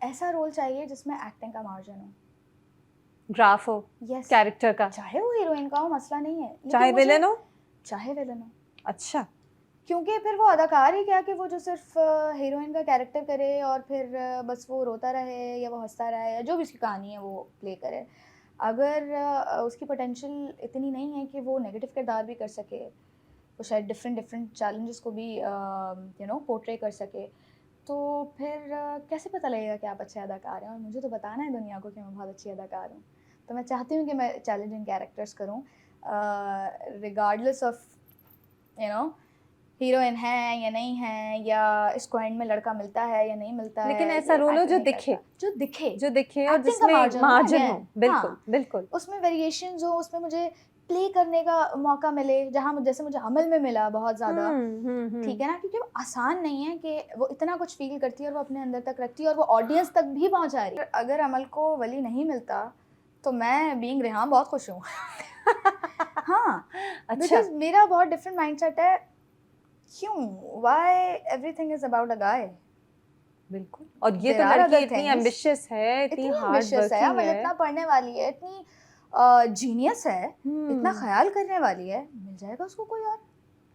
ऐसा रोल चाहिए जिसमें एक्टिंग का मार्जिन हो, ग्राफ हो, यस, कैरेक्टर का, चाहे वो हीरोइन का हो, मसला नहीं है, लेकिन चाहे विलन हो। चाहे विलन हो, अच्छा, क्योंकि फिर वो अदाकार ही क्या कि वो जो सिर्फ हीरोइन का कैरेक्टर करे और फिर बस वो रोता रहे या वो हंसता रहे या जो भी उसकी कहानी है वो प्ले करे। अगर उसकी पोटेंशियल इतनी नहीं है कि वो नेगेटिव किरदार भी कर सके, वो शायद डिफरेंट डिफरेंट चैलेंजेस को भी पोर्ट्रे कर सके, तो फिर कैसे पता लगेगा कि आप अच्छे अदाकार हैं? और मुझे तो बताना है दुनिया को कि मैं बहुत अच्छी अदाकार हूँ। तो मैं चाहती हूँ कि मैं चैलेंजिंग कैरेक्टर्स करूँ, regardless of you know heroine है या नहीं है, या इसको एंड में लड़का मिलता है या नहीं मिलता लेकिन है, ऐसा ये रोल हो मैटर जो नहीं दिखे, करता। जो दिखे और एक्टिंग का जिसमें मार्जिन मार्जिन हो। बिल्कुल, हाँ, बिल्कुल। उसमें वेरिएशंस हो, उसमें मुझे प्ले करने का मौका मिले, जहाँ जैसे मुझे अमल में मिला बहुत ज़्यादा। ठीक है ना, क्योंकि वो आसान नहीं है कि वो इतना कुछ फील करती है और वो अपने अंदर तक रखती है और वो ऑडियंस तक भी पहुंचा रही है। अगर अमल को वली नहीं मिलता तो मैं बीइंग रेहान बहुत खुश हूँ। हाँ, अच्छा, बिकॉज मेरा बहुत डिफरेंट माइंडसेट है। क्यों, why everything is about a guy? बिल्कुल। और ये देयर तो आर लड़की अदर इतनी थिंग्स, एम्बिशियस है, इतनी इतनी हार्ड एम्बिशियस है, वर्किंग मतलब है। इतना पढ़ने वाली है, इतनी जीनियस है, इतना ख्याल करने वाली है, मिल जाएगा उसको कोई और,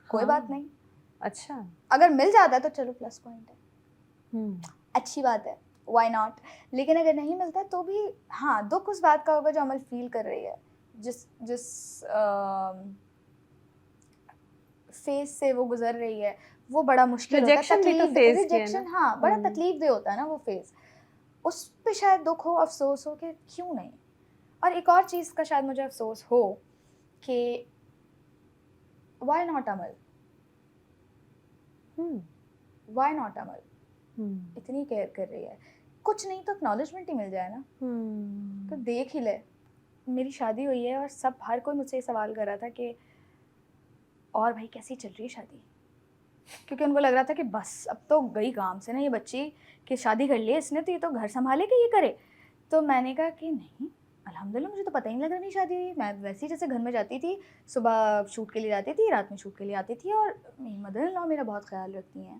कोई बात नहीं। अच्छा। अगर मिल जाता है तो चलो प्लस पॉइंट है, हम्म अच्छी बात है, व्हाई नॉट। लेकिन अगर नहीं मिलता तो भी हाँ, दुख उस बात का होगा जो अमल फील कर रही है, जिस जिस फेज से वो गुजर रही है, वो बड़ा मुश्किल होता है, रिजेक्शन भी तो तकलीफ, फेज किया रिजेक्शन, ना। हाँ, बड़ा तकलीफ दे होता है ना वो फेज, उस पे शायद दुख हो, अफसोस हो कि क्यों नहीं। और एक और चीज़ का शायद मुझे अफसोस हो कि why not Amal, why not Amal, इतनी केयर कर रही है, कुछ नहीं तो एक्नॉलेजमेंट ही मिल जाए ना, तो देख ही ले। मेरी शादी हुई है और सब हर कोई मुझसे ये सवाल कर रहा था कि और भाई कैसी चल रही है शादी, क्योंकि उनको लग रहा था कि बस अब तो गई काम से ना ये बच्ची, कि शादी कर ली इसने तो ये तो घर संभाले कि ये करे। तो मैंने कहा कि नहीं, अल्हम्दुलिल्लाह, मुझे तो पता ही नहीं लगा मेरी शादी हुई। मैं वैसे ही जैसे घर में जाती थी, सुबह शूट के लिए जाती थी, रात में शूट के लिए आती थी, और मेरी मदर इन लॉ मेरा बहुत ख्याल रखती हैं।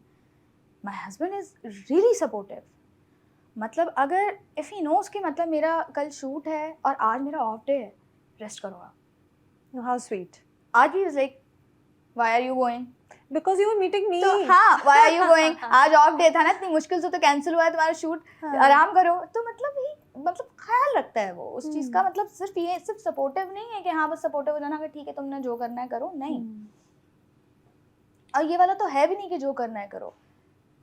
My husband is really supportive. मतलब अगर इफ़ ही नोज कि मतलब मेरा कल शूट है और आज मेरा ऑफ डे है, रेस्ट करो आप। How sweet. आज भी is like, why are you going? Because you were meeting me. तो हाँ, व्हाई आर यू गोइंग? आज ऑफ डे था ना, इतनी मुश्किल से तो कैंसिल हुआ है तुम्हारा शूट, आराम करो। तो मतलब ही, मतलब ख्याल रखता है वो उस चीज़ का। मतलब सिर्फ ये, सिर्फ सपोर्टिव नहीं है कि हाँ बस सपोर्टिव हो जाना कि ठीक है तुमने जो करना है करो, नहीं। और ये वाला तो है भी नहीं कि जो करना है करो,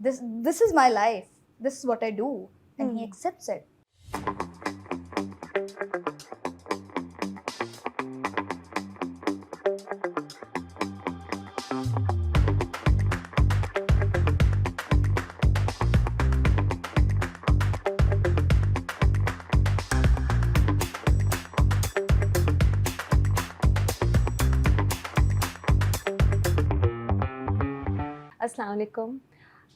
this is my life, this is what I do, and he accepts it. अस्सलाम वालेकुम।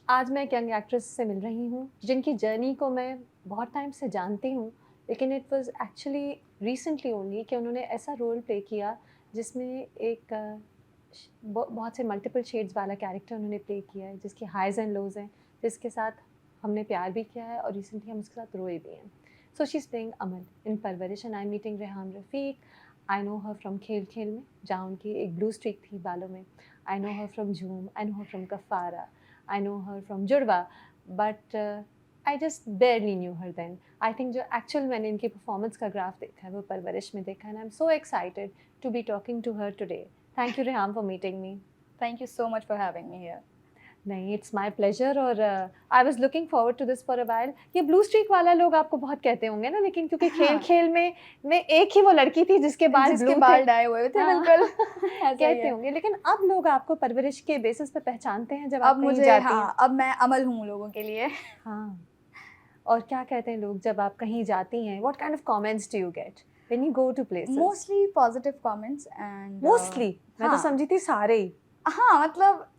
आज मैं एक यंग एक्ट्रेस से मिल रही हूँ जिनकी जर्नी को मैं बहुत टाइम से जानती हूँ, लेकिन it was actually recently only कि उन्होंने ऐसा रोल प्ले किया जिसमें एक बहुत से मल्टीपल शेड्स वाला कैरेक्टर उन्होंने प्ले किया है, जिसकी हाइज एंड लोज हैं, जिसके साथ हमने प्यार भी किया है और रिसेंटली हम उसके साथ रोए भी हैं। सो शी इज़ प्लेइंग अमल इन परवरिश and I am meeting Rehan Rafiq. I know her from खेल खेल में, जहाँ उनकी एक ब्लू स्ट्रिक थी बालों में। I know her from Zoom, I know her from Kafara, I know her from Jurwa, but I just barely knew her then. I think जो actual मैंने इनकी performance का graph देखा है वो परवरिश में देखा है, and I'm so excited to be talking to her today. Thank you Rehan for meeting me. Thank you so much for having me here. नहीं, it's my pleasure और I was looking forward to this for a while. ये blue streak वाला लोग आपको बहुत कहते होंगे ना, लेकिन क्योंकि खेल खेल में एक ही वो लड़की थी जिसके बाल ब्लू थे, बाल डाए हुए थे, बिल्कुल कहते होंगे, लेकिन अब लोग आपको परवरिश के बेसिस पे पहचानते हैं जब अब आप कहीं मुझे जाती हैं। हाँ, अब मैं अमल हूँ लोगों के लिए। हाँ, और क्या कहते हैं लोग जब आप कहीं जाती हैं? What kind of comments do you get when you go to places? Mostly positive comments and Mostly? मैं तो समझी थी सारे ही। हाँ, मतलब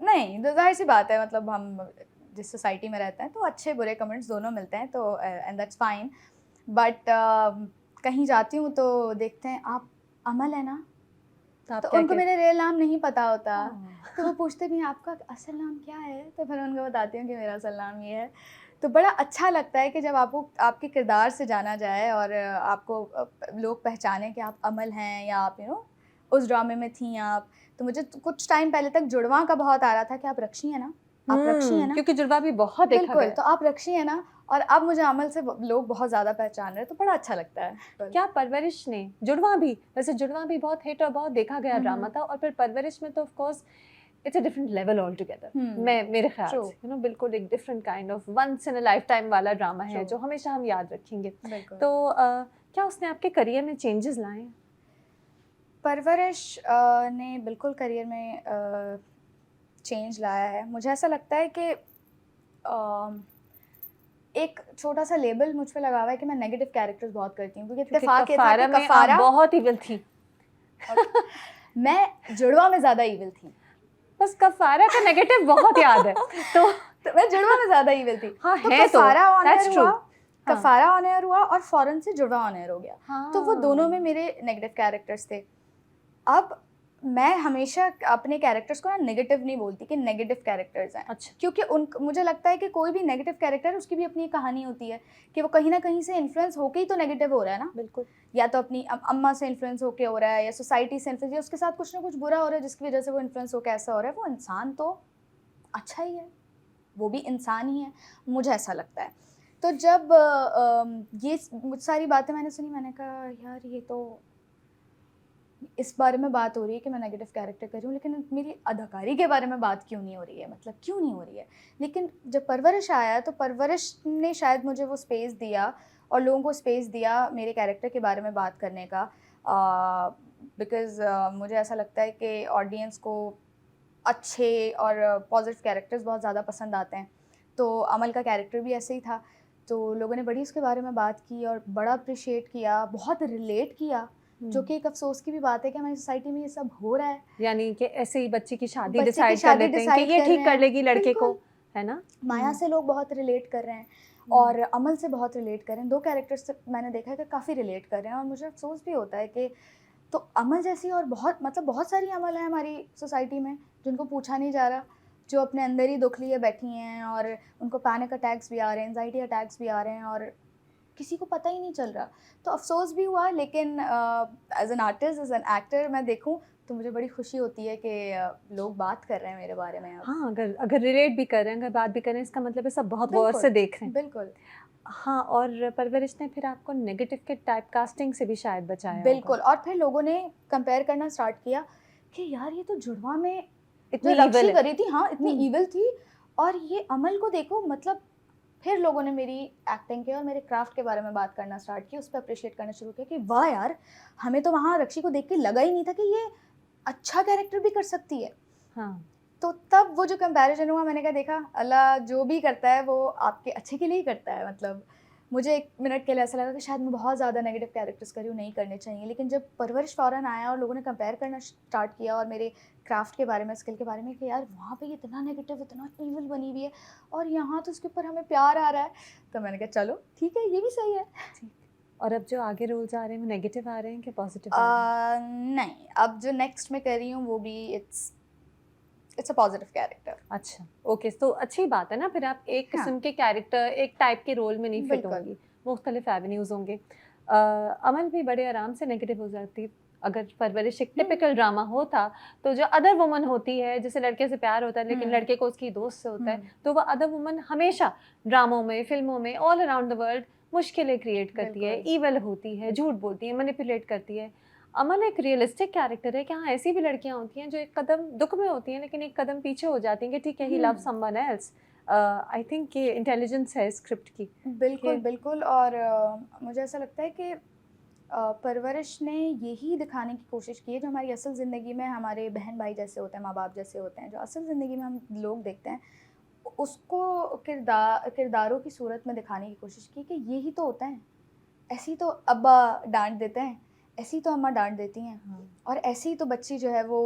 नहीं, तो ज़ाहिर सी बात है, मतलब हम जिस सोसाइटी में रहते हैं तो अच्छे बुरे कमेंट्स दोनों मिलते हैं, तो एंड दैट्स फाइन। बट कहीं जाती हूँ तो देखते हैं आप अमल है ना, तो उनको मेरा रियल नाम नहीं पता होता, तो वो पूछते भी हैं आपका असल नाम क्या है, तो फिर उनको बताती हूँ कि मेरा असल नाम ये है। तो बड़ा अच्छा लगता है कि जब आपको आपके किरदार से जाना जाए और आपको लोग पहचाने कि आप अमल हैं या आप उस ड्रामे में थी आप। तो मुझे कुछ टाइम पहले तक जुड़वा का बहुत आ रहा था कि आप रक्षी हैं ना, आप रक्षी हैं ना, क्योंकि जुड़वा भी बहुत देखा बिल्कुल, गया तो आप रक्षी हैं ना, और अब मुझे अमल से लोग बहुत ज़्यादा पहचान रहे हैं, तो बड़ा अच्छा लगता है। क्या परवरिश ने, जुड़वा भी, वैसे जुड़वा भी बहुत हिट और बहुत देखा गया ड्रामा था, और फिर परवरिश में तो of course it's a different level all together. मैं मेरे ख्याल से बिल्कुल एक different kind of once in a lifetime वाला ड्रामा है जो हमेशा हम याद रखेंगे। तो क्या उसने आपके करियर में चेंजेस लाए? परवरिश ने बिल्कुल करियर में चेंज लाया है। मुझे ऐसा लगता है कि एक छोटा सा लेबल मुझ पे लगा हुआ है कि मैं नेगेटिव कैरेक्टर्स बहुत करती हूँ, क्योंकि इत्तेफाक ये था कि कफारा बहुत इविल थी। मैं जुड़वा में ज़्यादा इविल थी, बस कफारा का नेगेटिव बहुत याद है। तो मैं जुड़वा में ज़्यादा इविल थी। हाँ, तो है कफारा ऑन एयर हुआ, हाँ। कफारा ऑन एयर हुआ और फौरन से जुड़वा ऑन एयर हो गया। हाँ। तो वो दोनों में मेरे नेगेटिव कैरेक्टर्स थे। अब मैं हमेशा अपने कैरेक्टर्स को ना नेगेटिव नहीं बोलती कि नेगेटिव कैरेक्टर्स हैं। अच्छा। क्योंकि मुझे लगता है कि कोई भी नेगेटिव कैरेक्टर उसकी भी अपनी कहानी होती है कि वो कहीं ना कहीं से इन्फ्लुएंस होके ही तो नेगेटिव हो रहा है ना। बिल्कुल। या तो अपनी अम्मा से इन्फ्लुएंस होके हो रहा है, या सोसाइटी से इन्फ्लुएंस, या उसके साथ कुछ ना कुछ बुरा हो रहा है जिसकी वजह से वो इन्फ्लुएंस होकर ऐसा हो रहा है। वो इंसान तो अच्छा ही है, वो भी इंसान ही है, मुझे ऐसा लगता है। तो जब ये सारी बातें मैंने सुनी, मैंने कहा यार ये तो इस बारे में बात हो रही है कि मैं नेगेटिव कैरेक्टर कर रही हूँ, लेकिन मेरी अदाकारी के बारे में बात क्यों नहीं हो रही है, मतलब क्यों नहीं हो रही है। लेकिन जब परवरिश आया तो परवरिश ने शायद मुझे वो स्पेस दिया और लोगों को स्पेस दिया मेरे कैरेक्टर के बारे में बात करने का, बिकॉज़ मुझे ऐसा लगता है कि ऑडियंस को अच्छे और पॉजिटिव कैरेक्टर्स बहुत ज़्यादा पसंद आते हैं। तो अमल का कैरेक्टर भी ऐसे ही था, तो लोगों ने बड़ी उसके बारे में बात की और बड़ा अप्रिशिएट किया, बहुत रिलेट किया, जो कि एक अफसोस की भी बात है कि हमारी सोसाइटी में ये सब हो रहा है। यानी कि ऐसे ही बच्चे की शादी डिसाइड कर लेते हैं कि ये ठीक कर लेगी लड़के को, है ना। माया से लोग बहुत रिलेट कर रहे हैं और अमल से बहुत रिलेट कर रहे हैं। दो कैरेक्टर्स से मैंने देखा है कि काफ़ी रिलेट कर रहे हैं, और मुझे अफसोस भी होता है कि तो अमल जैसी और बहुत सारी अमल है हमारी सोसाइटी में जिनको पूछा नहीं जा रहा, जो अपने अंदर ही दुख लिए बैठी हैं और उनको पैनिक अटैक्स भी आ रहे हैं, एंजाइटी अटैक्स भी आ रहे हैं, और किसी को पता ही नहीं चल रहा। तो अफसोस भी हुआ, लेकिन as an artist, as an actor मैं देखूं तो मुझे बड़ी खुशी होती है कि लोग बात कर रहे हैं मेरे बारे में। हाँ, अगर रिलेट भी कर रहे हैं, अगर बात भी कर रहे हैं, इसका मतलब है सब बहुत गौर से देख रहे हैं। बिल्कुल। हाँ, और परवरिश ने फिर आपको नेगेटिव के टाइप कास्टिंग से भी शायद बचाया। बिल्कुल, और फिर लोगों ने कंपेयर करना स्टार्ट किया कि यार ये तो जुड़वा में इतनी रक्षी करी थी, हाँ इतनी ईविल थी, और ये अमल को देखो। मतलब फिर लोगों ने मेरी एक्टिंग के और मेरे क्राफ्ट के बारे में बात करना स्टार्ट किया, उस पर अप्रिशिएट करना शुरू किया कि वाह यार, हमें तो वहाँ रक्षी को देख के लगा ही नहीं था कि ये अच्छा कैरेक्टर भी कर सकती है। हाँ। तो तब वो जो कंपैरिजन हुआ, मैंने कहा देखा, अल्लाह जो भी करता है वो आपके अच्छे के लिए ही करता है। मतलब मुझे एक मिनट के लिए ऐसा लगा कि शायद मैं बहुत ज़्यादा नेगेटिव कैरेक्टर्स करी हूँ, नहीं करने चाहिए, लेकिन जब परवरिश फ़ौरन आया और लोगों ने कंपेयर करना स्टार्ट किया और मेरे क्राफ्ट के बारे में, स्किल के बारे में, कि यार वहाँ पे इतना नेगेटिव, इतना ईविल बनी हुई है और यहाँ तो उसके ऊपर हमें प्यार आ रहा है, तो मैंने कहा चलो ठीक है, ये भी सही है। और अब जो आगे रोल्स आ रहे हैं वो नेगेटिव आ रहे हैं कि पॉजिटिव? नहीं, अब जो नेक्स्ट मैं कर रही हूँ वो भी इट्स अ पॉजिटिव कैरेक्टर। अच्छा, ओके, तो अच्छी बात है ना, फिर आप एक किस्म के कैरेक्टर, एक टाइप के रोल में नहीं फिट होंगी, मुख्तलिफ एवेन्यूज़ होंगे। अमल भी बड़े आराम से नेगेटिव हो जाती अगर परवरिश एक टिपिकल ड्रामा होता। तो जो अदर वुमन होती है, जैसे लड़के से प्यार होता है लेकिन लड़के को उसकी दोस्त से होता है, तो वह अदर वुमन हमेशा ड्रामों में, फिल्मों में, ऑल अराउंड द वर्ल्ड मुश्किलें क्रिएट करती है, ईवल होती है, झूठ बोलती है, मैनिपुलेट करती है। अमल एक रियलिस्टिक कैरेक्टर है कि हाँ, ऐसी भी लड़कियां होती हैं जो एक कदम दुख में होती हैं लेकिन एक कदम पीछे हो जाती हैं कि ठीक है, he love someone else. I think ये इंटेलिजेंस है स्क्रिप्ट की। बिल्कुल। और मुझे ऐसा लगता है कि परवरिश ने यही दिखाने की कोशिश की है जो हमारी असल ज़िंदगी में हमारे बहन भाई जैसे होते हैं, माँ बाप जैसे होते हैं, जो असल ज़िंदगी में हम लोग देखते हैं, उसको किरदारों की सूरत में दिखाने की कोशिश की कि यही तो होता है। ऐसी तो अब्बा डांट देते हैं, ऐसी तो अम्मा डांट देती हैं, और ऐसी तो बच्ची जो है वो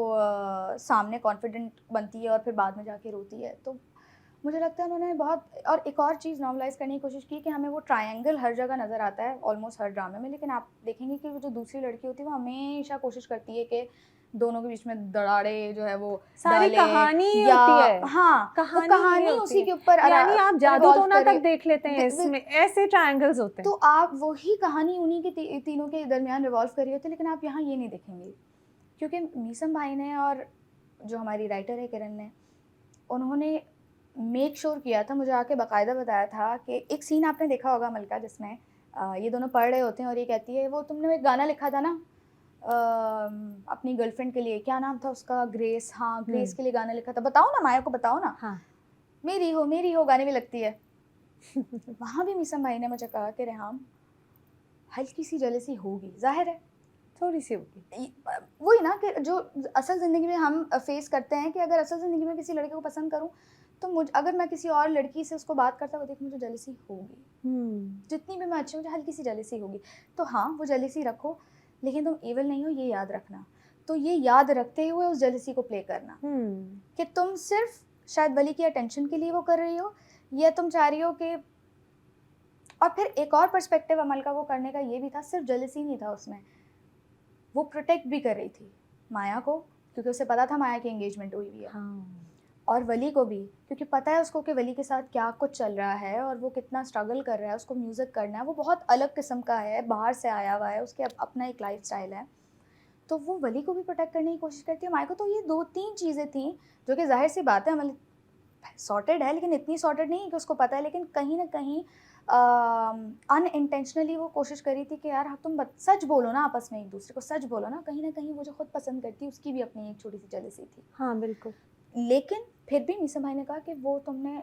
सामने कॉन्फिडेंट बनती है और फिर बाद में जाके रोती है। तो मुझे लगता है उन्होंने बहुत, और एक और चीज़ नॉर्मलाइज़ करने की कोशिश की कि हमें वो ट्रायंगल हर जगह नज़र आता है ऑलमोस्ट हर ड्रामे में, लेकिन आप देखेंगे कि वो जो दूसरी लड़की होती है वो हमेशा कोशिश करती है कि दोनों के बीच में दराड़े जो है वो सारी डाले, कहानी ही या होती है। हाँ कहानी कहानी होती उसी है। के ऊपर यानी आप जादू revolve टोना करे। तक देख लेते हैं, इसमें ऐसे ट्रायंगल्स होते तो हैं। आप वही कहानी उन्हीं के तीनों के दरमियान रिवॉल्व कर रही होती है, लेकिन आप यहाँ ये नहीं देखेंगे, क्योंकि मीसम भाई ने और जो हमारी राइटर है किरण ने, उन्होंने मेक श्योर किया था, मुझे आके बाकायदा बताया था कि एक सीन आपने देखा होगा मलका, जिसमें ये दोनों पढ़ रहे होते हैं और ये कहती है, वो तुमने एक गाना लिखा था ना अपनी गर्लफ्रेंड के लिए, क्या नाम था उसका, ग्रेस, हाँ ग्रेस के लिए गाना लिखा था, बताओ ना माया को, बताओ ना। हाँ। मेरी हो गाने में लगती है। वहाँ भी मीसम भाई ने मुझे कहा कि रेहाम हल्की सी जेलसी होगी, जाहिर है थोड़ी सी होगी, वही ना कि जो असल ज़िंदगी में हम फेस करते हैं, कि अगर असल ज़िंदगी में किसी लड़के को पसंद करूं तो अगर मैं किसी और लड़की से उसको बात करता हुआ देख, मुझे जेलसी होगी, जितनी भी मैं अच्छी, मुझे हल्की सी जेलसी होगी। तो हाँ, वो जेलसी रखो, लेकिन तुम एविल नहीं हो, ये याद रखना। तो ये याद रखते हुए उस जेलसी को प्ले करना कि तुम सिर्फ शायद वली की अटेंशन के लिए वो कर रही हो, या तुम चाह रही हो कि, और फिर एक और पर्सपेक्टिव अमल का वो करने का ये भी था, सिर्फ जेलसी नहीं था उसमें, वो प्रोटेक्ट भी कर रही थी माया को, क्योंकि उसे पता था माया की एंगेजमेंट हुई है। हाँ। और वली को भी, क्योंकि पता है उसको कि वली के साथ क्या कुछ चल रहा है और वो कितना स्ट्रगल कर रहा है, उसको म्यूज़िक करना है, वो बहुत अलग किस्म का है, बाहर से आया हुआ है, उसके अपना एक लाइफ स्टाइल है, तो वो वली को भी प्रोटेक्ट करने की कोशिश करती है। माया को तो ये 2-3 चीज़ें थी जो कि जाहिर सी बात है मतलब सॉर्टेड है, लेकिन इतनी सॉर्टेड नहीं कि उसको पता है, लेकिन कहीं ना कहीं अनइंटेंशनली वो कोशिश करी थी कि यार तुम सच बोलो ना, आपस में एक दूसरे को सच बोलो ना। कहीं ना कहीं वो जो खुद पसंद करती, उसकी भी अपनी एक छोटी सी जेलसी थी। हाँ बिल्कुल। लेकिन फिर भी मीसा भाई ने कहा कि वो तुमने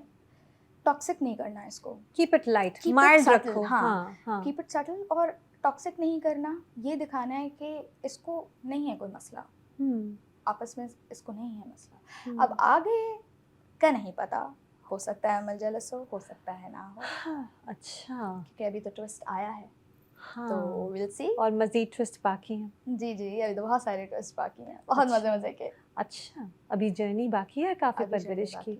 टॉक्सिक नहीं करना है इसको, keep it light, Keep it mild subtle, रखो। हाँ, हाँ। कीप इट सटल, और टॉक्सिक नहीं करना, ये दिखाना है कि इसको नहीं है कोई मसला, आपस में इसको नहीं है मसला। अब आगे का नहीं पता, हो सकता है अमल जेलस हो सकता है ना हो। हाँ, अच्छा, क्योंकि अभी तो ट्विस्ट आया है। हाँ, तो विल सी, और मज़ीद ट्विस्ट बाकी हैं। जी जी, अभी तो बहुत सारे ट्विस्ट बाकी हैं, बहुत अच्छा, मज़े के। अच्छा, अभी जर्नी बाकी है काफ़ी परवरिश की।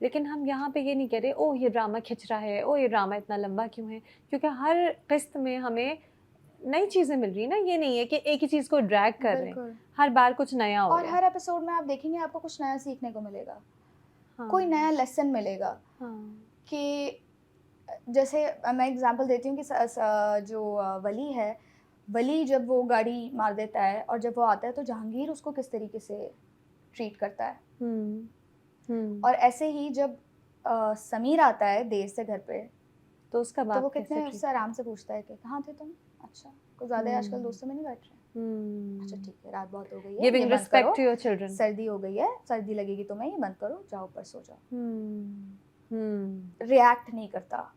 लेकिन हम यहाँ पे ये नहीं कह रहे ओह ये ड्रामा खिंच रहा है, ओह ये ड्रामा इतना लंबा क्यों है, क्योंकि हर किस्त में हमें नई चीज़ें मिल रही ना, ये नहीं है कि एक ही चीज़ को ड्रैग कर रहे हैं, हर बार कुछ नया हो और रहा है। हर एपिसोड में आप देखेंगे आपको कुछ नया सीखने को मिलेगा, हाँ, कोई नया लेसन मिलेगा। हाँ, कि जैसे मैं एग्जांपल देती हूँ कि जो वली है, वली जब वो गाड़ी मार देता है और जब वो आता है तो जहांगीर उसको किस तरीके से ट्रीट करता है, और ऐसे ही जब समीर आता है देर से घर पे, तो उसका तो बाप वो कैसे कितने उससे आराम से पूछता है कि कहाँ थे तुम, अच्छा कुछ ज़्यादा आजकल दोस्तों में नहीं बैठ रहे, अच्छा ठीक है रात बहुत हो गई है, गिविंग ये बंद रिस्पेक्ट करो, टू योर चिल्ड्रन, सर्दी हो गई है, सर्दी लगेगी तुम्हें, ये बंद करो, जाओ ऊपर सो जाओ। रिएक्ट नहीं करता,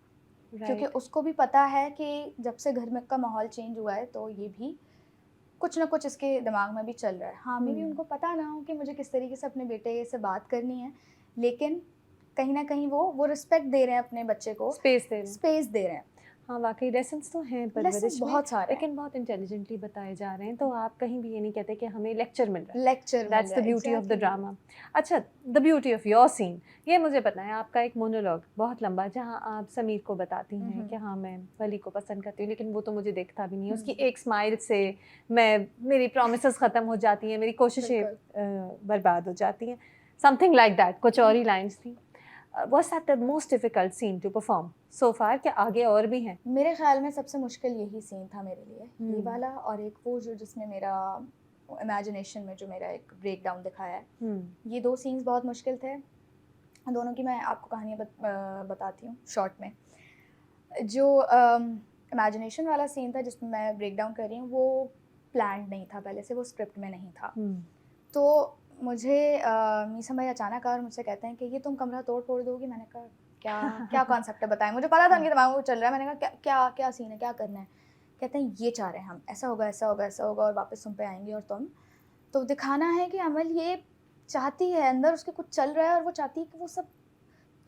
क्योंकि उसको भी पता है कि जब से घर में का माहौल चेंज हुआ है तो ये भी कुछ ना कुछ इसके दिमाग में भी चल रहा है। हाँ, मे भी उनको पता ना हो कि मुझे किस तरीके से अपने बेटे से बात करनी है, लेकिन कहीं ना कहीं वो रिस्पेक्ट दे रहे हैं अपने बच्चे को, स्पेस दे रहे हैं। हाँ वाकई लेसन्स तो हैं परवरिश में, बहुत सारे, लेकिन बहुत इंटेलिजेंटली बताए जा रहे हैं, तो आप कहीं भी ये नहीं कहते कि हमें लेक्चर मिल रहा है, lecture, that's the beauty of the drama. अच्छा, the beauty of your scene, ये मुझे पता है, आपका एक मोनोलॉग बहुत लंबा जहाँ आप समीर को बताती हैं कि हाँ मैं वली को पसंद करती हूँ, लेकिन वो तो मुझे देखता भी नहीं है, उसकी एक स्माइल से मेरी प्रॉमिसेस ख़त्म हो जाती हैं, मेरी कोशिशें बर्बाद हो जाती हैं, समथिंग लाइक दैट, कुछ और ही लाइन्स थी। Was that the most difficult scene to perform so far? क्या आगे और भी हैं? मेरे ख्याल में सबसे मुश्किल यही सीन था मेरे लिए, ये वाला, और एक वो जो जिसमें मेरा इमेजिनेशन में जो मेरा एक ब्रेक डाउन दिखाया है, ये 2 सीन्स बहुत मुश्किल थे। दोनों की मैं आपको कहानियाँ बताती हूँ शॉर्ट में। जो इमेजिनेशन वाला सीन था जिसमें मैं ब्रेक डाउन कर रही हूँ, वो प्लान्ड नहीं था पहले से, वो स्क्रिप्ट में नहीं था। तो मुझे मीसा भाई अचानक आकर मुझसे कहते हैं कि ये तुम कमरा तोड़ दोगी। मैंने कहा क्या कॉन्सेप्ट है बताएं, मुझे पता था उनके दिमाग में वो चल रहा है। मैंने कहा क्या सीन है, क्या करना है। कहते हैं ये चाह रहे हैं हम, ऐसा होगा और वापस तुम पे आएंगे और तुम तो दिखाना है कि अमल ये चाहती है, अंदर उसके कुछ चल रहा है और वो चाहती है कि वो सब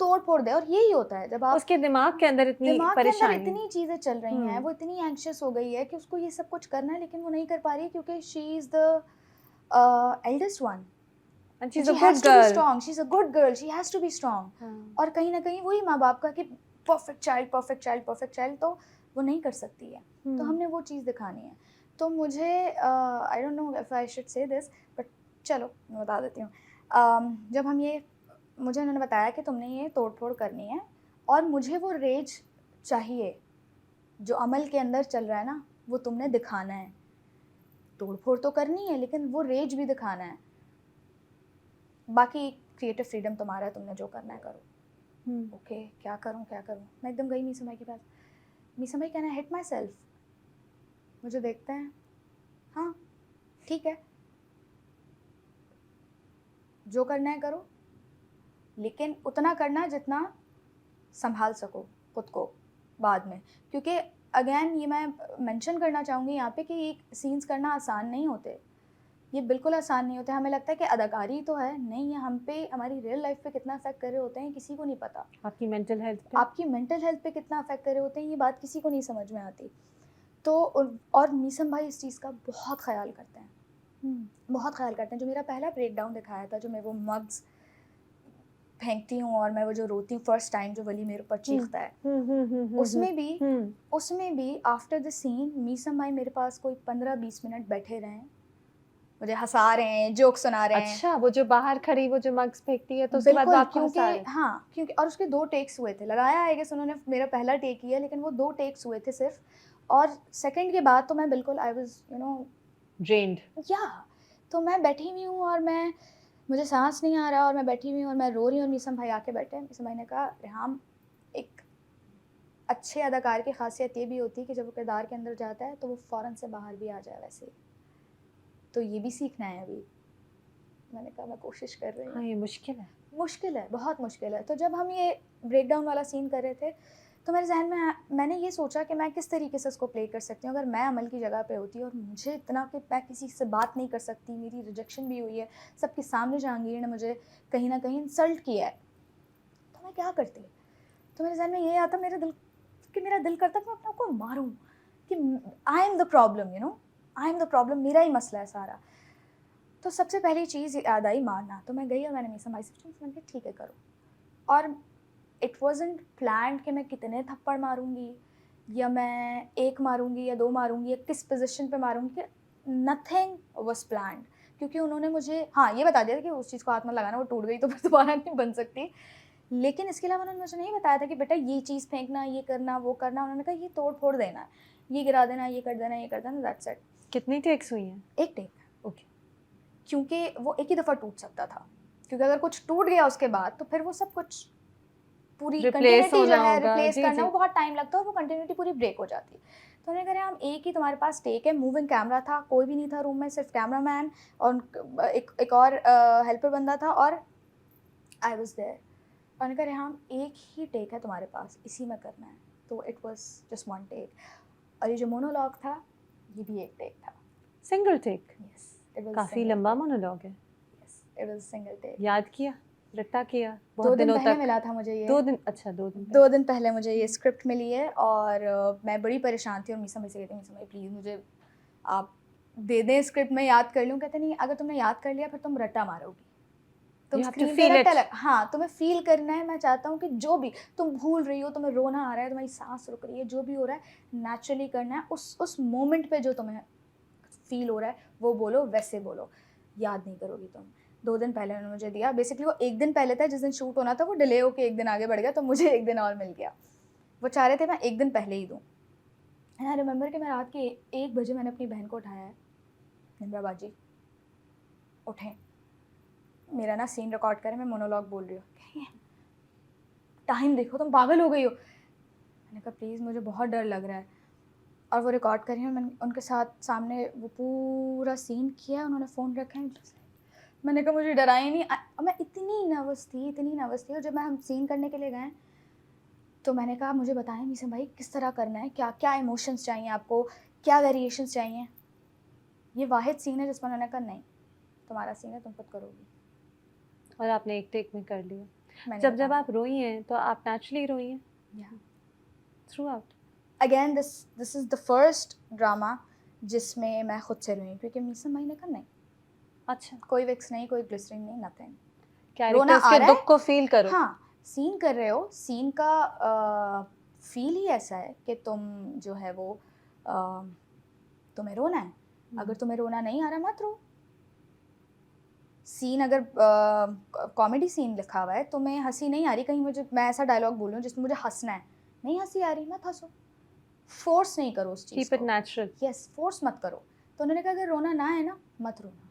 तोड़ फोड़ दे। और यही होता है जब आप उसके दिमाग के अंदर इतनी चीज़ें चल रही हैं, वो इतनी एंग्शियस हो गई है कि उसको ये सब कुछ करना है, लेकिन वो नहीं कर पा रही है क्योंकि she is the eldest one and she has to be strong, she's a good girl, she has to be strong. और कहीं ना कहीं वही माँ बाप का कि perfect child, तो वो नहीं कर सकती है। तो हमने वो चीज़ दिखानी है। तो मुझे I don't know if I should say this, but चलो मैं बता देती हूँ। जब हम ये मुझे उन्होंने बताया कि तुमने ये तोड़-फोड़ करनी है और मुझे वो रेज चाहिए, जो अमल के अंदर चल रहा है ना, वो तुमने दिखाना है। तोड़-फोड़ तो करनी है लेकिन वो रेज भी दिखाना है। बाकी क्रिएटिव फ्रीडम तुम्हारा है, तुमने जो करना है करो। ओके, क्या करूँ? मैं एकदम गई मीसा भाई के पास। मीसा भाई, can I hit my self? मुझे देखते हैं, हाँ ठीक है, जो करना है करो, लेकिन उतना करना जितना संभाल सको खुद को बाद में। क्योंकि अगेन ये मैं मेंशन करना चाहूँगी यहाँ पे कि सीन्स करना आसान नहीं होते, ये बिल्कुल आसान नहीं होते। हमें लगता है कि अदाकारी तो है, नहीं है, हम पे हमारी रियल लाइफ पे कितना अफेक्ट कर रहे होते हैं किसी को नहीं पता। आपकी मेंटल हेल्थ पे कितना अफेक्ट कर रहे होते हैं ये बात किसी को नहीं समझ में आती। तो और मीसम भाई इस चीज़ का बहुत ख्याल करते हैं, बहुत ख्याल करते हैं। जो मेरा पहला ब्रेक डाउन दिखाया था, जो मैं वो मग्स फेंकती हूँ और मैं वो जो रोती हूँ फर्स्ट टाइम, जो वली मेरे ऊपर चीखता है, उसमें भी आफ्टर द सीन मीसम भाई मेरे पास कोई 15-20 मिनट बैठे रहे हैं, मुझे हंसा रहे हैं, जोक सुना रहे हैं। अच्छा, वो जो बाहर खड़ी वो जो मग्स फेंकती है तो उसके बाद आपको हंसा रहे हैं। हाँ, क्योंकि और उसके 2 टेक्स हुए थे, लगाया आई गेस उन्होंने मेरा पहला टेक किया, लेकिन वो 2 टेक्स हुए थे सिर्फ, और सेकंड के बाद तो मैं बिल्कुल आई वाज ड्रेन्ड। या तो मैं बैठी हुई हूँ और मुझे सांस नहीं आ रहा और मैं बैठी हुई हूँ और मैं रो रही हूँ और मीसम भाई आके बैठे हैं। मीसम भाई ने कहा, रेहाम, एक अच्छे अदाकार की खासियत ये भी होती है कि जब वो किरदार के अंदर जाता है तो वो फ़ौरन से बाहर भी आ जाए, वैसे ही तो ये भी सीखना है अभी। मैंने कहा मैं कोशिश कर रही हूँ। हाँ, ये मुश्किल है, बहुत मुश्किल है। तो जब हम ये ब्रेक डाउन वाला सीन कर रहे थे तो मेरे जहन में मैंने ये सोचा कि मैं किस तरीके से उसको प्ले कर सकती हूँ। अगर मैं अमल की जगह पे होती और मुझे इतना कि मैं किसी से बात नहीं कर सकती, मेरी रिजेक्शन भी हुई है, सबके सामने जहांगीर ने मुझे कहीं ना कहीं इंसल्ट किया है, तो मैं क्या करती। तो मेरे जहन में ये आता मेरा दिल करता कि मैं अपने आप को मारूं, कि I am the problem, I am the problem, मेरा ही मसला है सारा। तो सबसे पहली चीज़ याद आई मारना। तो मैं गई और मैंने मीसा भाई से मैंने कहा ठीक है करो। और इट वॉजंट प्लान्ड कि मैं कितने थप्पड़ मारूंगी, या मैं 1 मारूंगी या 2 मारूंगी, या किस पोजीशन पे मारूंगी, नथिंग वॉज प्लान्ड। क्योंकि उन्होंने मुझे हाँ ये बता दिया था कि उस चीज़ को हाथ में लगाना, वो टूट गई तो फिर दोबारा नहीं बन सकती। लेकिन इसके अलावा उन्होंने मुझे नहीं बताया था कि बेटा ये चीज़ फेंकना, ये करना, वो करना। उन्होंने कहा ये तोड़ फोड़ देना, ये गिरा देना, ये कर देना, ये कर देना, दैट्स इट। कितनी टेक्स हुई हैं? 1 टेक। ओके। क्योंकि वो एक ही दफ़ा टूट सकता था, क्योंकि अगर कुछ टूट गया उसके बाद तो फिर वो सब कुछ पूरी कंटिन्यूटी जो है रिप्लेस करना वो बहुत टाइम लगता है और वो कंटिन्यूटी पूरी ब्रेक हो जाती है। तो उन्होंने कहा हम एक ही तुम्हारे पास टेक है। मूविंग कैमरा था, कोई भी नहीं था रूम में, सिर्फ कैमरा मैन और एक और हेल्पर बंदा था और आई वॉज देयर। उन्होंने कहा हम एक ही टेक है तुम्हारे पास, इसी में करना है। तो इट वॉज जस्ट 1 टेक। और ये जो मोनोलॉग था ये भी 1 टेक था, single take. Yes, it was काफी लंबा मोनोलॉग है। Yes, it was single take. याद किया, रट्टा किया, 2 बहुत दिन दिनों पहले तक मिला था मुझे ये। 2 दिन? अच्छा, 2 दिन 2 दिन पहले मुझे ये स्क्रिप्ट मिली है और मैं बड़ी परेशान थी और मीसा मुझसे कहती, मीसा भाई प्लीज़ मुझे आप दे दें स्क्रिप्ट, मैं याद कर लूँ। कहते नहीं, अगर तुमने याद कर लिया फिर तुम रट्टा मारोगी, तुम You have to स्क्रीन पे feel रट्टा it. हाँ, तुम्हें फील करना है। मैं चाहता हूँ कि जो भी तुम भूल रही हो, तुम्हें रोना आ रहा है, तुम्हारी सांस रुक रही है, जो भी हो रहा है नेचुरली करना है। उस मोमेंट पे जो तुम्हें फील हो रहा है वो बोलो, वैसे बोलो, याद नहीं करोगी तुम। 2 दिन पहले उन्होंने मुझे दिया। बेसिकली वो 1 दिन पहले था, जिस दिन शूट होना था वो डिले होकर 1 दिन आगे बढ़ गया, तो मुझे 1 दिन और मिल गया। वो चाह रहे थे मैं 1 दिन पहले ही दूँ। एंड आई रिमेंबर कि मैं रात के 1 बजे मैंने अपनी बहन को उठाया है, निम्रा बाजी उठें, मेरा ना सीन रिकॉर्ड करें, मैं मोनोलॉग बोल रही हूँ। टाइम देखो, तुम पागल हो गई हो। मैंने कहा प्लीज़ मुझे बहुत डर लग रहा है। और वो रिकॉर्ड कर रही हूँ, मैंने उनके साथ सामने वो पूरा सीन किया, उन्होंने फ़ोन रखा है। मैंने कहा मुझे डरा ही नहीं। मैं इतनी नर्वस थी। और जब हम सीन करने के लिए गए तो मैंने कहा मुझे बताएं मीसा भाई किस तरह करना है, क्या क्या इमोशंस चाहिए आपको, क्या वेरिएशंस चाहिए। ये वाहिद सीन है जिसमें उन्होंने कहा नहीं, तुम्हारा सीन है, तुम खुद करोगी। और आपने 1 टेक में कर लिया। मैंने जब आप रोई हैं तो आप नेचुरली रोई हैं through out? Again this is the first drama जिसमें मैं खुद से रोई, क्योंकि मीसा भाई ने कहा नहीं, अच्छा, कोई विक्स नहीं, कोई ग्लिसरीन नहीं, नथिंग। कैरेक्टर्स के दुख को फील करो। हाँ, सीन कर रहे हो, सीन का फील ही ऐसा है कि तुम जो है वो तुम्हें रोना है, अगर तुम्हें रोना नहीं आ रहा मत रो। सीन अगर कॉमेडी सीन लिखा हुआ है, तुम्हें हंसी नहीं आ रही, कहीं मुझे मैं ऐसा डायलॉग बोलूं जिसमें मुझे हंसना है, नहीं हंसी आ रही मत हंसो, फोर्स नहीं करो उस चीज़ कीप इट को। नेचुरल। यस, फोर्स मत करो। तो उन्होंने कहा अगर रोना ना है ना मत रोना,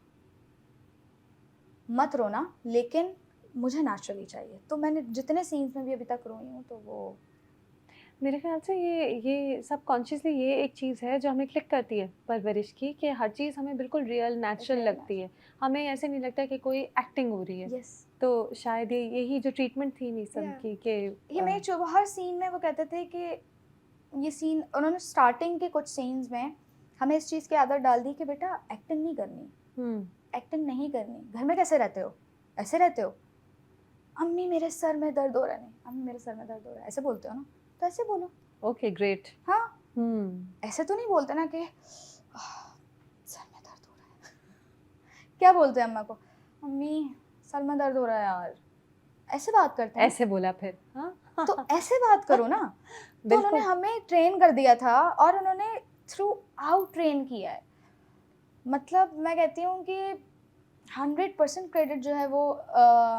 मत रोना, लेकिन मुझे नेचुरली चाहिए। तो मैंने जितने सीन्स में भी अभी तक रोई हूँ तो वो मेरे ख्याल से ये सबकॉन्शियसली ये एक चीज़ है जो हमें क्लिक करती है परवरिश की, कि हर चीज़ हमें बिल्कुल रियल नेचुरल Real लगती है, हमें ऐसे नहीं लगता कि कोई एक्टिंग हो रही है। यस। तो शायद यही जो ट्रीटमेंट थी मीसम Yeah. की कि ये मेक श्योर हर सीन में वो कहते थे कि ये सीन, उन्होंने स्टार्टिंग के कुछ सीन्स में हमें इस चीज़ की आदत डाल दी कि बेटा एक्टिंग नहीं करनी, एक्टिंग नहीं करनी। घर में कैसे रहते हो, ऐसे रहते हो, अम्मी मेरे सर में दर्द हो रहा है, नहीं अम्मी मेरे सर में दर्द हो रहा है, ऐसे बोलते हो ना, तो ऐसे बोलो। Okay great. हाँ, ऐसे तो नहीं बोलते ना कि सर में दर्द हो रहा है। क्या बोलते हैं अम्मा को, अम्मी सर में दर्द हो रहा है यार, ऐसे बात करते हैं। ऐसे बोला फिर, हाँ तो ऐसे बात करो ना। तो उन्होंने बिल्कुल। हमें ट्रेन कर दिया था और उन्होंने थ्रू आउट ट्रेन किया है। मतलब मैं कहती हूँ कि 100% क्रेडिट जो है वो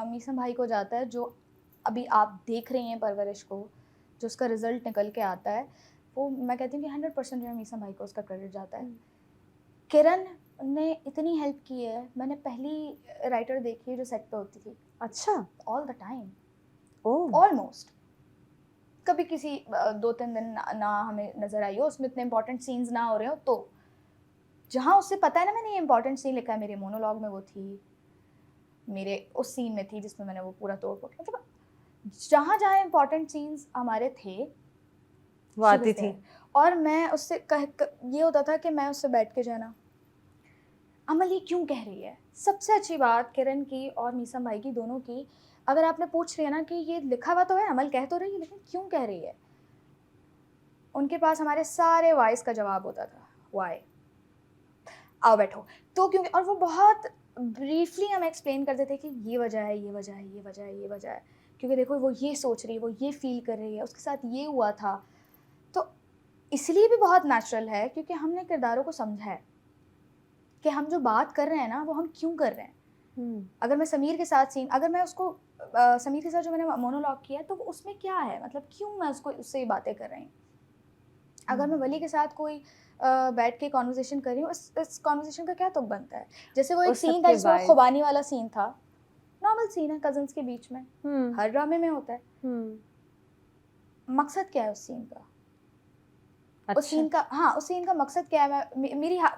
मीसम भाई को जाता है, जो अभी आप देख रही हैं परवरिश को, जो उसका रिजल्ट निकल के आता है, वो मैं कहती हूँ कि 100% जो है मीसम भाई को उसका क्रेडिट जाता है। किरण ने इतनी हेल्प की है, मैंने पहली राइटर देखी है जो सेट पे होती थी अच्छा। All the time, oh. Almost. कभी किसी 2-3 दिन ना हमें नज़र आई हो, उसमें इतने इंपॉर्टेंट सीन्स ना हो रहे हो, तो जहाँ उससे पता है ना मैंने ये इंपॉर्टेंट सीन लिखा है, मेरे मोनोलॉग में वो थी, मेरे उस सीन में थी जिसमें मैंने वो पूरा तोड़ फोड़, मतलब जहाँ जहाँ इंपॉर्टेंट सीन्स हमारे थे वो आती थी। और मैं उससे ये होता था कि मैं उससे बैठ के जाना, अमल ये क्यों कह रही है। सबसे अच्छी बात किरण की और मीसम भाई की दोनों की, अगर आपने पूछ लिया ना कि ये लिखा हुआ तो है, अमल कह तो रही है, लेकिन क्यों कह रही है, उनके पास हमारे सारे वाइस का जवाब होता था। वाई, आओ बैठो, तो क्योंकि, और वो बहुत ब्रीफली हमें एक्सप्लेन करते थे कि ये वजह है, ये वजह है, ये वजह है, ये वजह है, क्योंकि देखो वो ये सोच रही है, वो ये फील कर रही है, उसके साथ ये हुआ था। तो इसलिए भी बहुत नेचुरल है क्योंकि हमने किरदारों को समझा है कि हम जो बात कर रहे हैं ना वो हम क्यों कर रहे हैं। अगर मैं समीर के साथ सीन, अगर मैं उसको समीर के साथ जो मैंने मोनोलॉग किया तो उसमें क्या है, मतलब क्यों मैं उससे ये बातें कर रही हूँ। अगर मैं वली के साथ कोई बैठ के कॉन्वर्सेशन कर रही हूँ, इस कॉन्वर्सेशन का क्या तुक बनता है। जैसे वो एक सीन था जिसमें खुबानी वाला सीन था, नॉर्मल सीन है कजन्स के बीच में, हर ड्रामे में होता है। मकसद क्या है उस सीन का, उस सीन का, हाँ उस सीन का मकसद क्या है।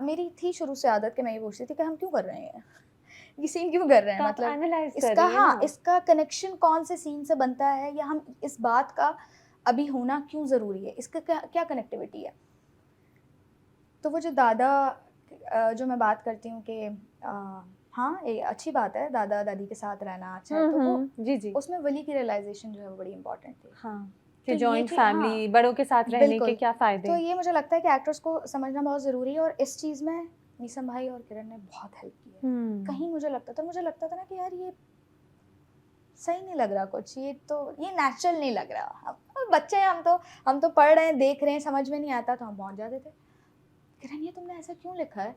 मेरी थी शुरू से आदत कि मैं ये पूछती थी कि हम क्यों कर रहे हैं ये सीन, क्यों कर रहे हैं, मतलब इसका, हाँ इसका कनेक्शन कौन से सीन से बनता है, या हम इस बात का अभी होना क्यों ज़रूरी है, इसका क्या कनेक्टिविटी है। तो वो जो दादा जो मैं बात करती हूँ कि हाँ ये अच्छी बात है दादा दादी के साथ रहना अच्छा है, तो वो जी जी, उसमें वली की रियलाइजेशन जो है वो बड़ी इंपॉर्टेंट थी। हाँ कि जॉइंट फैमिली, बड़ों के साथ रहने के क्या फ़ायदे। तो ये मुझे लगता है कि एक्टर्स को समझना बहुत ज़रूरी है, और इस चीज़ में मीसम भाई और किरण ने बहुत हेल्प की है। कहीं मुझे लगता था ना कि यार ये सही नहीं लग रहा कुछ, ये नेचुरल नहीं लग रहा। अब बच्चे हैं, हम तो पढ़ रहे हैं, देख रहे हैं, समझ में नहीं आता तो हम पहुंच जाते थे, किरण ये तुमने ऐसा क्यों लिखा है,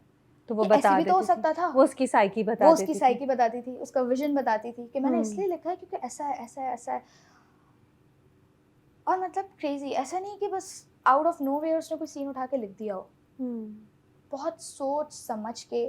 तो वो बता देती थी, तो हो सकता था, वो उसकी साइकी बताती थी, उसका विजन बताती थी कि मैंने इसलिए लिखा है क्योंकि ऐसा है ऐसा है ऐसा है। और मतलब क्रेजी, ऐसा नहीं कि बस आउट ऑफ नोवेयर उसने कोई सीन उठा के लिख दिया हो, बहुत सोच समझ के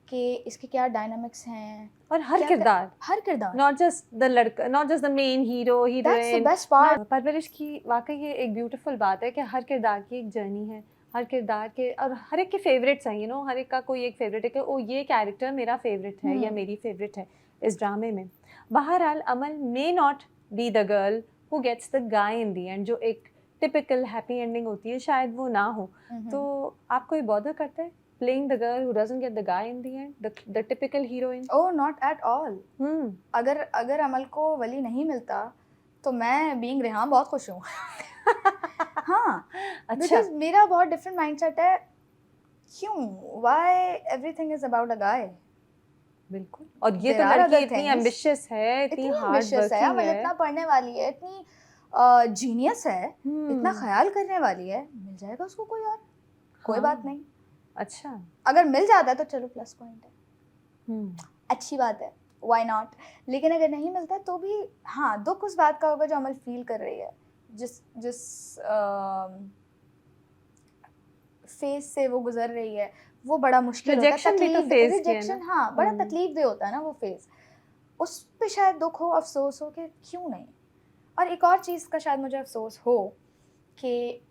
कि इसके क्या डायनामिक्स हैं, और हर किरदार, नॉट जस्ट द लड़का, not just the main hero heroine, that's the best part. परवरिश की वाकई ये एक ब्यूटीफुल बात है कि हर किरदार की एक जर्नी है, हर किरदार के, और हर एक के फेवरेट्स हैं, हर एक का कोई एक फेवरेट है कि ओ ये कैरेक्टर मेरा फेवरेट है या मेरी फेवरेट है इस ड्रामे में। बहरहाल Amal may not be the girl who gets the guy in the end, जो एक टिपिकल हैप्पी एंडिंग होती है शायद वो ना हो। तो आपको ये बॉदर करता है playing the girl who doesn't get the guy in the end, the typical heroine? Oh, not at all. अगर अमल को वली नहीं मिलता तो मैं बीइंग रेहान बहुत खुश हूँ। हाँ, अच्छा, because मेरा बहुत डिफरेंट माइंडसेट है। क्यों? Why everything is about a guy? बिल्कुल, और ये तो लड़की इतनी एम्बिशियस है, इतनी हार्ड वर्किंग है, मतलब इतना पढ़ने वाली है, इतनी जीनियस है, इतना ख्याल करने वाली है, मिल जाएगा उसको कोई और। कोई हाँ। बात नहीं, अच्छा। अगर मिल जाता है तो चलो प्लस पॉइंट है, हम्म। अच्छी बात है, व्हाई नॉट। लेकिन अगर नहीं मिलता तो भी हाँ, दुख उस बात का होगा जो अमल फील कर रही है, जिस जिस फेज से वो गुजर रही है, वो बड़ा मुश्किल होता है। रिजेक्शन भी तो तकलीफ, फेज किया रिजेक्शन, ना। हाँ, बड़ा तकलीफ दे होता है ना वो फेज, उस पे शायद दुख हो, अफसोस हो कि क्यों नहीं। और एक और चीज़ का शायद मुझे अफसोस हो कि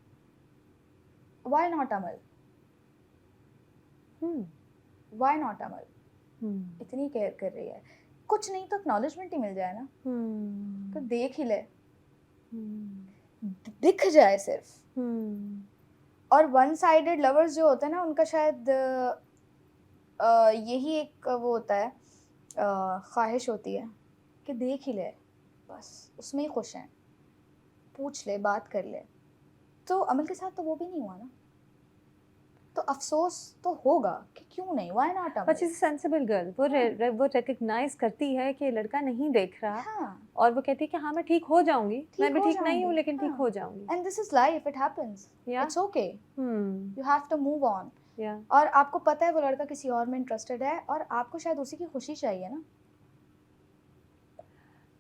why not Amal, why not Amal, इतनी केयर कर रही है, कुछ नहीं तो एक्नॉलेजमेंट ही मिल जाए ना, तो देख ही ले, दिख जाए सिर्फ। और वन साइडेड लवर्स जो होते हैं ना, उनका शायद यही एक वो होता है, ख्वाहिश होती है कि देख ही ले, बस उसमें ही खुश हैं, पूछ ले, बात कर ले। तो अमल के साथ तो वो भी नहीं हुआ ना, तो अफसोस तो होगा कि क्यों नहीं, why not Amal. But is sensible girl, वो रिकग्नाइज करती है कि लड़का नहीं देख रहा, हाँ, और वो कहती है कि हाँ मैं ठीक हो जाऊंगी, मैं भी हो ठीक नहीं हूँ जाऊंगी, लेकिन ठीक हाँ। हो जाऊंगी। And this is life, it happens, Yeah. It's okay, hmm. You have to move on. या और आपको पता है वो लड़का किसी और में इंटरेस्टेड है, और आपको शायद उसी की खुशी चाहिए ना।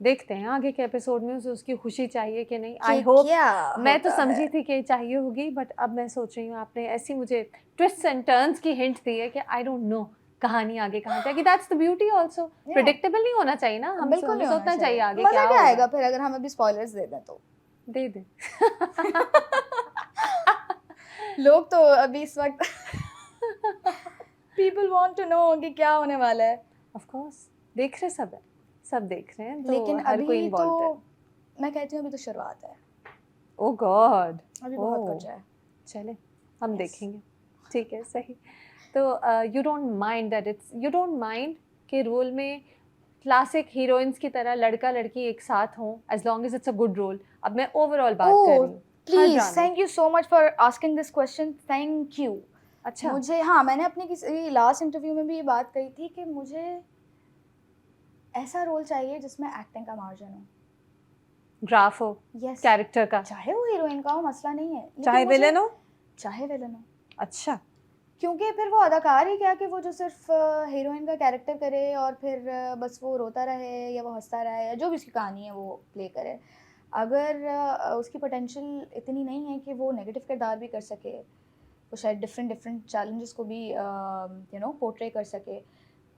देखते हैं आगे के एपिसोड में उसे उसकी खुशी चाहिए कि नहीं। आई कि होप। क्या मैं तो होता समझी है। थी कि चाहिए होगी, बट अब मैं सोच रही हूँ आपने ऐसी मुझे ट्विस्ट एंड टर्न्स की हिंट दी है कि आई डोंट नो कहानी आगे कहाँ जाएगी। That's the beauty also. Predictable नहीं होना चाहिए ना, हम बिल्कुल हमें नहीं होना सोचना चाहिए आगे मजा क्या क्या होगा। आएगा फिर अगर हम अभी स्पॉयलर्स दे दें तो। दे दे। लोग तो अभी इस वक्त पीपल वांट टू नो कि क्या होने वाला है। ऑफ कोर्स देख रहे सब है, सब देख रहे हैं, तो लेकिन हर कोई अभी इन्वॉल्व है। तो मैं कहती हूँ अभी तो शुरुआत है, ओह गॉड, अभी बहुत कुछ है। चले हम Yes. देखेंगे। ठीक है, सही। तो you don't mind that it's, you don't mind के रोल में क्लासिक हीरोइंस की तरह लड़का लड़की एक साथ हों, as long as it's a good role. अब मैं ओवरऑल बात कर रही हूँ। Please, thank you so much for asking this question, thank you. अच्छा। मुझे, हाँ, मैंने अपनी किसी लास्ट इंटरव्यू में भी ये बात कही थी कि मुझे ऐसा रोल चाहिए जिसमें एक्टिंग का मार्जिन हो, ग्राफ हो, यस, कैरेक्टर का, चाहे वो हीरोइन का हो, मसला नहीं है, लेकिन चाहे मुझे- विलन हो। चाहे विलन हो, अच्छा। क्योंकि फिर वो अदाकार ही क्या कि वो जो सिर्फ हीरोइन का कैरेक्टर करे और फिर बस वो रोता रहे या वो हंसता रहे या जो भी उसकी कहानी है वो प्ले करे। अगर उसकी पोटेंशियल इतनी नहीं है कि वो नेगेटिव किरदार भी कर सके, वो शायद डिफरेंट चैलेंजेस को भी पोर्ट्रे कर सके,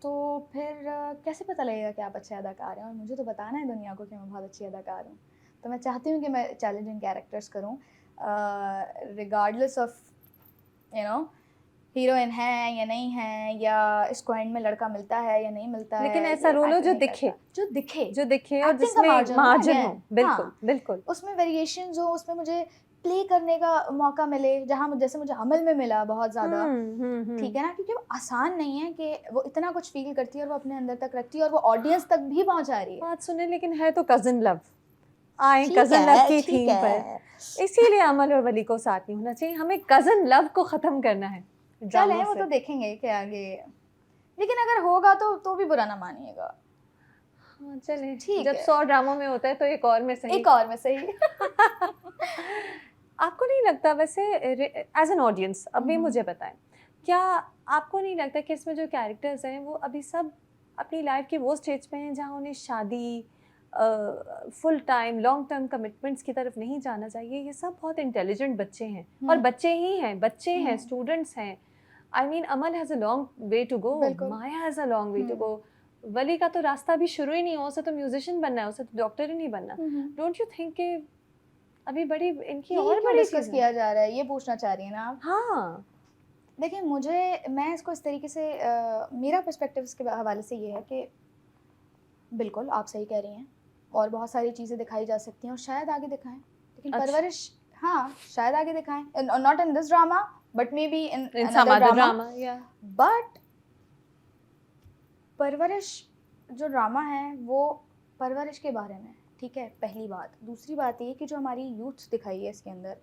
तो फिर कैसे पता लगेगा कि आप अच्छे अदाकार हैं। और मुझे तो बताना है दुनिया को कि मैं बहुत अच्छी अदाकार हूँ, तो मैं चाहती हूँ कि मैं चैलेंजिंग कैरेक्टर्स करूँ, रिगार्डलेस ऑफ हीरोइन है या नहीं है, या इसको एंड में लड़का मिलता है या नहीं मिलता है। लेकिन ऐसा रोल हो जो दिखे, जो दिखे और Acting का जिसमें margin हो ना, मार्जिन हो। again, बिल्कुल हाँ, बिल्कुल। उसमें वेरिएशंस हो, उसमें मुझे प्ले करने का मौका मिले, जहाँ जैसे मुझे अमल में मिला बहुत ज़्यादा। ठीक है ना, क्योंकि वो आसान नहीं है कि वो इतना कुछ फील करती है और वो अपने अंदर तक रखती है और वो ऑडियंस तक भी पहुंचा रही है। बात सुने, लेकिन है तो कजन लव। आए ठीक कजन है, लव की ठीक थीम है। पर, इसीलिए अमल और वली को साथ नहीं होना चाहिए। हमें कजन लव को खत्म करना है चले, ड्रामा वो से। तो देखेंगे कि आगे, लेकिन अगर होगा तो भी बुरा ना मानिएगा। हाँ चले, ठीक जब है। 100 ड्रामों में होता है तो एक और में सही। एक और में सही। आपको नहीं लगता वैसे एज एन ऑडियंस, अभी मुझे बताएं, क्या आपको नहीं लगता कि इसमें जो कैरेक्टर्स हैं वो अभी सब अपनी लाइफ के वो स्टेज पे हैं जहाँ उन्हें शादी, full time long term commitments की तरफ नहीं जाना चाहिए? ये सब बहुत इंटेलिजेंट बच्चे हैं, और बच्चे ही हैं, बच्चे हैं, स्टूडेंट्स हैं। I mean Amal has a long way to go, Maya has a long way to go, Wali का तो रास्ता अभी शुरू ही नहीं हो, उसे तो म्यूजिशियन बनना है, उसे तो डॉक्टर ही नहीं बनना। डोंट यू थिंक कि अभी बड़ी इनकी और बड़ी डिस्कस किया जा रहा है, ये पूछना चाह रही है ना आप? हाँ देखिए, मैं इसको इस तरीके से मेरा पर्सपेक्टिव इसके हवाले से ये है कि बिल्कुल आप सही कह रही हैं, और बहुत सारी चीज़ें दिखाई जा सकती हैं और शायद आगे दिखाएं, लेकिन परवरिश, हाँ, शायद आगे दिखाएं, not in this drama but may be in some other drama, yeah. But परवरिश जो ड्रामा है वो परवरिश के बारे में, ठीक है, पहली बात। दूसरी बात ये कि जो हमारी यूथ दिखाई है इसके अंदर,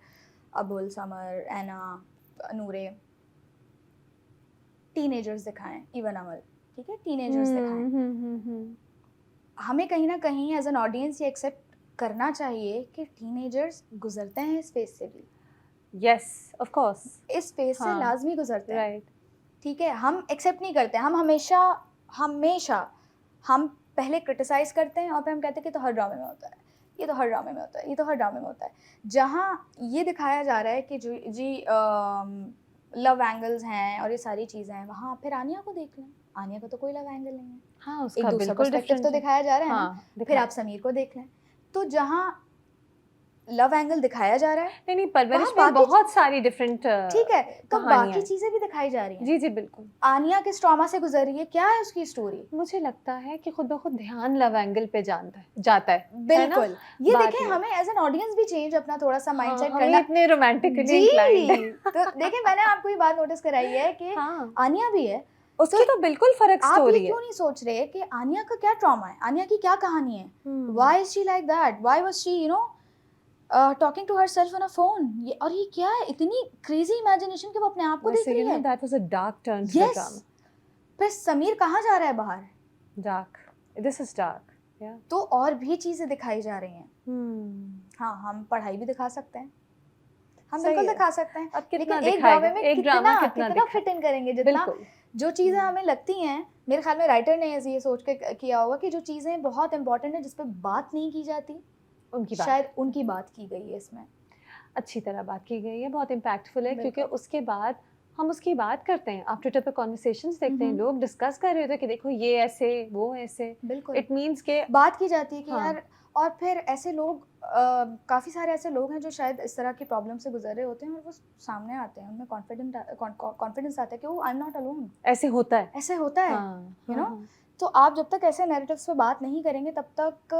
अबुल, समर, ऐना, नूरे, टीनेजर्स दिखाएं, इवन अमल, ठीक है, टीनेजर्स दिखाएं। हमें कहीं ना कहीं एज एन ऑडियंस ये एक्सेप्ट करना चाहिए कि टीनेजर्स गुजरते हैं इस फेज से भी। यस ऑफ कोर्स, इस फेज से हाँ, लाजमी गुजरते हैं, राइट, ठीक है। हम एक्सेप्ट नहीं करते, हम हमेशा हम पहले क्रिटिसाइज करते हैं और फिर हम कहते हैं कि तो हर ड्रामे में होता है, ये तो हर ड्रामे में होता है, ये तो हर ड्रामे में होता है। जहाँ ये दिखाया जा रहा है कि जी लव एंगल्स हैं और ये सारी चीज़ें हैं, वहाँ फिर आनिया को देख लें, आनिया का तो कोई लव एंगल नहीं है, हाँ, एक उसका दूसरा बिल्कुल पर्सपेक्टिव तो डिफरेंट है, दिखाया जा रहा है ना। हाँ, फिर दिखाया। आप समीर को देख लें, तो जहाँ लव एंगल दिखाया जा रहा है, नहीं नहीं, परवरिश वहाँ में बाकी बहुत सारी डिफरेंट ठीक है, तो कहानियाँ बाकी हैं। चीज़ें भी दिखाई जा रही हैं। जी जी बिल्कुल। आनिया किस ट्रॉमा से गुजर रही है, क्या है उसकी स्टोरी? मुझे लगता है कि खुद ब खुद ध्यान लव एंगल पे जाता है ना? बिल्कुल, ये बात देखें, ये। हमें एज एन ऑडियंस भी चेंज अपना थोड़ा सा हाँ, माइंडसेट हमें करना। इतने रोमांटिकली जी, इंक्लाइंड। तो देखिए मैंने आपको ये बात नोटिस कराई है कि हाँ, आनिया भी है, उसकी तो बिल्कुल फर्क आप ये स्टोरी है। क्यों नहीं सोच रहे कि आनिया का क्या ट्रॉमा है, आनिया की क्या कहानी है, hmm, why is she like that, why was she talking to herself on a phone, और ये क्या है, इतनी क्रेजी इमेजिनेशन कि वो अपने आप को देख वैसे रही यू नो है। That was a dark turn to the yes, drama. फिर समीर कहाँ जा रहा है बाहर, डार्क, दिस इज डार्क, या। तो और भी चीजें दिखाई जा रही हैं। हाँ, हम पढ़ाई भी दिखा सकते हैं, हम सही बिल्कुल है। दिखा सकते हैं, अब कितना लेकिन एक दिखाएगा, ड्रामे में एक ड्रामा कितना दिखाए। फिट इन करेंगे, जितना बिल्कुल। जो चीज़ें हमें लगती हैं, मेरे ख्याल में राइटर ने ये सोच के किया होगा कि जो चीज़ें बहुत इंपॉर्टेंट है जिस पर बात नहीं की जाती, उनकी बात शायद उनकी बात की गई है इसमें। अच्छी तरह बात की गई है, बहुत इम्पैक्टफुल है, क्योंकि बिल्कुल। उसके बाद हम उसकी बात करते हैं, आफ्टर टेपर कॉन्वर्सेशंस देखते हैं, लोग डिस्कस कर रहे होते हैं कि देखो ये ऐसे वो ऐसे। बिल्कुल, इट मीन्स के बात की जाती है कि हाँ। यार, और फिर ऐसे लोग काफ़ी सारे ऐसे लोग हैं जो शायद इस तरह की प्रॉब्लम से गुजर रहे होते हैं और वो सामने आते हैं, उनमें कॉन्फिडेंस आता है कि वो आई एम नॉट अलोन, ऐसे होता है। ऐसे होता है, हाँ, यू हाँ, नो। हाँ। तो आप जब तक ऐसे नैरेटिव्स पे बात नहीं करेंगे तब तक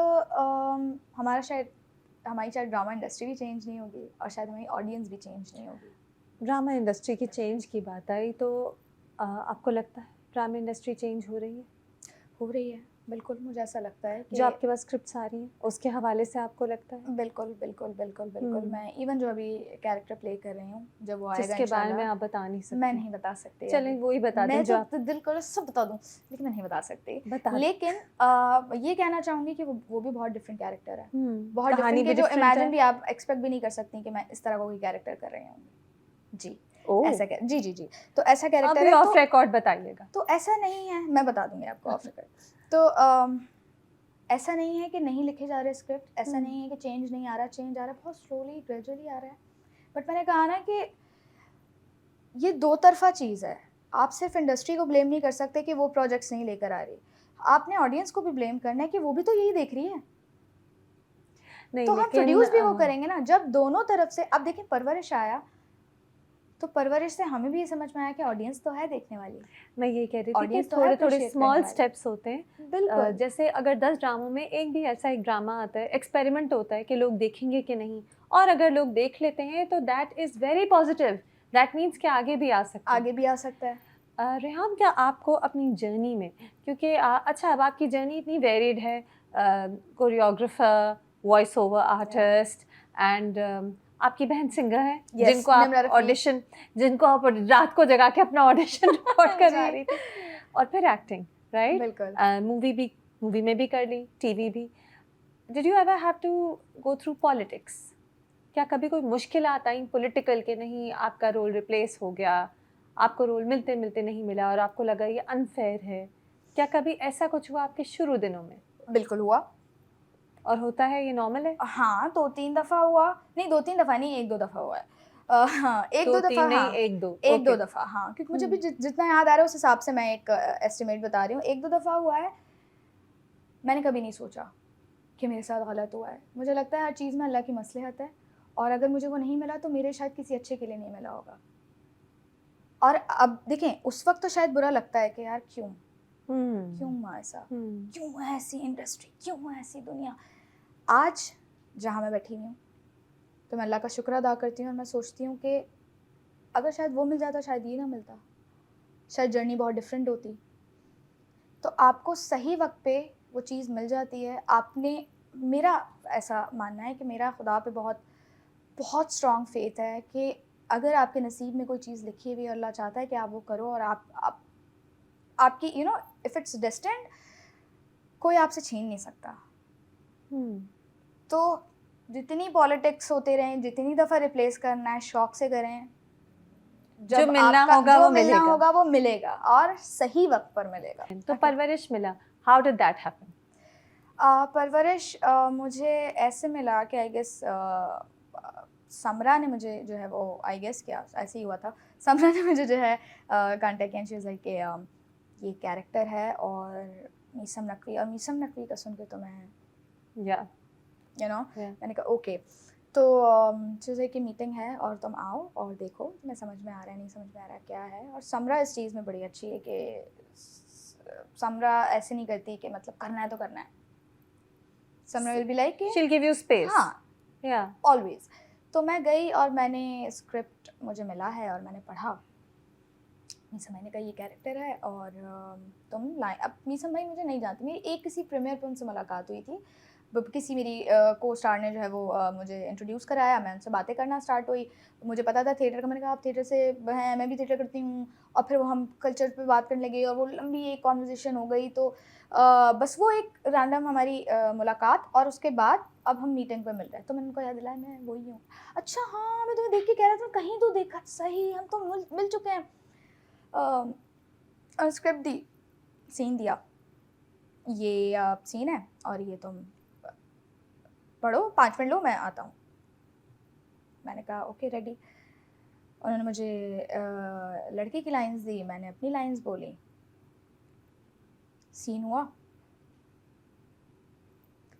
हमारी शायद ड्रामा इंडस्ट्री भी चेंज नहीं होगी और शायद हमारी ऑडियंस भी चेंज नहीं होगी। ड्रामा इंडस्ट्री की चेंज की बात आई तो आपको लगता है ड्रामा इंडस्ट्री चेंज हो रही है? हो रही है, बिल्कुल, मुझे ऐसा लगता है कि जो आपके पास स्क्रिप्ट्स आ रही हैं उसके हवाले से आपको लगता है? बिल्कुल बिल्कुल बिल्कुल बिल्कुल। मैं इवन जो अभी कैरेक्टर प्ले कर रही हूँ, जब वो आएगा जिसके बारे में इंशाल्लाह, आप बता नहीं सकते? मैं नहीं बता सकती। चलें वही बता दें मैं जो तो दिल को सब बता दूँ, लेकिन मैं नहीं बता सकती। बता लेकिन ये कहना चाहूँगी कि वो भी बहुत डिफरेंट कैरेक्टर है, बहुत कहानी डिफरेंट, भी कि जो different इमेजिन है। भी आप एक्सपेक्ट भी नहीं कर सकती कि मैं इस तरह का कोई कैरेक्टर कर रही हूँ। जी, ओह, ऐसा जी जी जी, तो ऐसा कैरेक्टर अभी है। ऑफ रिकॉर्ड बताइएगा। तो ऐसा नहीं है, मैं बता दूंगी आपको ऑफ रिकॉर्ड। तो ऐसा नहीं है कि नहीं लिखे जा रहे स्क्रिप्ट, ऐसा नहीं है कि चेंज नहीं आ रहा, चेंज आ रहा है, बहुत स्लोली ग्रेजुअली आ रहा है। बट मैंने कहा ना कि ये दो तरफा चीज़ है, आप सिर्फ इंडस्ट्री को ब्लेम नहीं कर सकते कि वो प्रोजेक्ट्स नहीं लेकर आ रही, आपने ऑडियंस को भी ब्लेम करना है कि वो भी तो यही देख रही है। नहीं, तो हम प्रोड्यूस भी वो करेंगे ना, जब दोनों तरफ से। अब देखिए परवरिश आया तो परवरिश से हमें भी ये समझ में आया कि ऑडियंस तो है देखने वाली। मैं ये कह रही थी कि Audience तो थोड़े थोड़े appreciate स्मॉल करने वाली। स्टेप्स होते हैं। बिल्कुल। जैसे अगर 10 ड्रामों में एक भी ऐसा एक ड्रामा आता है, एक्सपेरिमेंट होता है कि लोग देखेंगे कि नहीं, और अगर लोग देख लेते हैं तो that is very positive, that means कि आगे भी आ सकते हैं। आगे भी आ सकता है। रेहान, क्या आपको अपनी जर्नी में, क्योंकि अच्छा अब आपकी जर्नी इतनी वेरिड है, choreographer, voice over artist, and आपकी बहन सिंगर है, Yes, जिनको आप निम्रा रफ़ीक। ऑडिशन, जिनको आप रात को जगा के अपना ऑडिशन रिकॉर्ड कर जा रही थी, और फिर एक्टिंग, राइट? बिल्कुल। मूवी में भी कर ली, टीवी भी। Did you ever have to go through politics? क्या कभी कोई मुश्किलात आई पॉलिटिकल के, नहीं आपका रोल रिप्लेस हो गया, आपको रोल मिलते मिलते नहीं मिला और आपको लगा ये अनफेयर है? क्या कभी ऐसा कुछ हुआ आपके शुरू दिनों में? बिल्कुल हुआ। और होता है, ये नॉर्मल है? हाँ, 2-3 दफ़ा हुआ। नहीं, 2-3 दफ़ा नहीं, 1-2 दफ़ा हुआ है। हाँ, 1-2 2-3 दफ़ा, नहीं, हाँ। 1-2, 1-2 ओके। दफ़ा, हाँ, क्योंकि मुझे भी जितना याद आ रहा है उस हिसाब से मैं एक एस्टिमेट बता रही हूँ। 1-2 दफ़ा हुआ है। मैंने कभी नहीं सोचा कि मेरे साथ गलत हुआ है। मुझे लगता है हर चीज़ में अल्लाह की मसलहत है, और अगर मुझे वो नहीं मिला तो मेरे शायद किसी अच्छे के लिए नहीं मिला होगा। और अब देखें, उस वक़्त तो शायद बुरा लगता है कि यार क्यों हुआ ऐसा? क्यों है ऐसी इंडस्ट्री? क्यों है ऐसी दुनिया? आज जहाँ मैं बैठी हुई हूँ, तो मैं अल्लाह का शुक्र अदा करती हूँ और मैं सोचती हूँ कि अगर शायद वो मिल जाता, शायद ये ना मिलता, शायद जर्नी बहुत डिफरेंट होती। तो आपको सही वक्त पे वो चीज़ मिल जाती है। मेरा ऐसा मानना है कि मेरा खुदा पे बहुत बहुत स्ट्रॉन्ग फेथ है कि अगर आपके नसीब में कोई चीज़ लिखी हुई है, अल्लाह चाहता है कि आप वो करो, और आपकी इफ़ इट्स डेस्टिन्ड, कोई आपसे छीन नहीं सकता। तो जितनी पॉलिटिक्स होते रहें, जितनी दफ़ा रिप्लेस करना है शौक से करें। जो मिलना होगा वो मिलना मिलेगा। होगा वो मिलेगा और सही वक्त पर मिलेगा। तो परवरिश मिला, हाउ डिड दैट हैपन? परवरिश मुझे ऐसे मिला कि आई गेस समरा ने मुझे जो है वो आई गेस क्या ऐसे ही हुआ था। समरा ने मुझे जो है कांटेक्ट किया, शी वाज लाइक कि ये कैरेक्टर है और मीसम नकवी का सुन के तो मैं या मैंने कहा ओके। तो चीज़ें की मीटिंग है और तुम आओ और देखो तुम्हें समझ में आ रहा है नहीं समझ में आ रहा क्या है। और समरा इस चीज़ में बड़ी अच्छी है कि समरा ऐसे नहीं करती कि मतलब करना है तो करना है। Samra will be like she'll give you space. हाँ yeah. ऑलवेज। तो मैं गई और मैंने स्क्रिप्ट मुझे मिला है और मैंने पढ़ा। मीसम भाई ने कहा ये कैरेक्टर है और तुम लाइन। अब मीसम भाई मुझे नहीं जानती, मेरी एक किसी प्रीमियर पर उनसे मुलाकात हुई थी। किसी मेरी को स्टार ने जो है वो मुझे इंट्रोड्यूस कराया, मैं उनसे बातें करना स्टार्ट हुई। मुझे पता था थिएटर का, मैंने कहा आप थिएटर से हैं, मैं भी थिएटर करती हूँ। और फिर वो हम कल्चर पे बात करने लगे और वो लंबी एक कॉन्वर्जेसन हो गई। तो बस वो एक रैंडम हमारी मुलाकात और उसके बाद अब हम मीटिंग पे मिल रहे हैं। तो मैंने उनको याद दिलाया मैं वही हूँ। अच्छा हाँ मैं तुम्हें देख के कह रहा था, कहीं तो देखा, सही हम तो मिल चुके हैं। स्क्रिप्ट दी, सीन दिया, ये सीन है और ये तुम पढ़ो, 5 मिनट लो मैं आता हूँ। मैंने कहा ओके रेडी। उन्होंने मुझे लड़के की लाइंस दी, मैंने अपनी लाइंस बोली, सीन हुआ।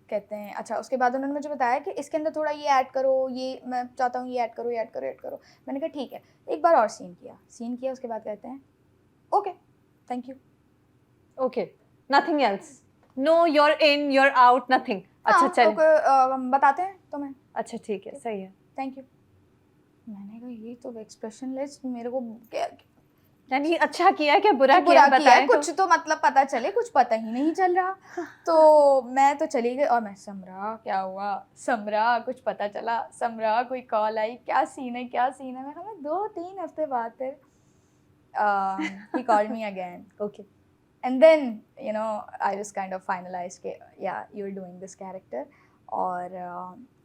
कहते हैं अच्छा। उसके बाद उन्होंने मुझे बताया कि इसके अंदर थोड़ा ये ऐड करो, ये मैं चाहता हूँ ये ऐड करो, ये ऐड करो, ऐड करो। मैंने कहा ठीक है। एक बार और सीन किया। उसके बाद कहते हैं okay thank you. Okay, nothing else, no you're in you're out, nothing. अच्छा चल, हम बताते हैं तुम्हें। अच्छा ठीक है, सही है। Thank you. मैंने कहा ये तो एक्सप्रेशनलेस, मेरे को यानी अच्छा किया क्या बुरा किया बताएं कुछ तो मतलब पता चले, कुछ पता ही नहीं चल रहा। तो मैं तो चली गई और मैं समरा क्या हुआ, समरा कुछ पता चला, समरा कोई कॉल आई, क्या सीन है मैं कहा मैं 2-3 हफ्ते बाद फिर he called me again. Okay. And then I was kind of finalized कि yeah you're doing this character. और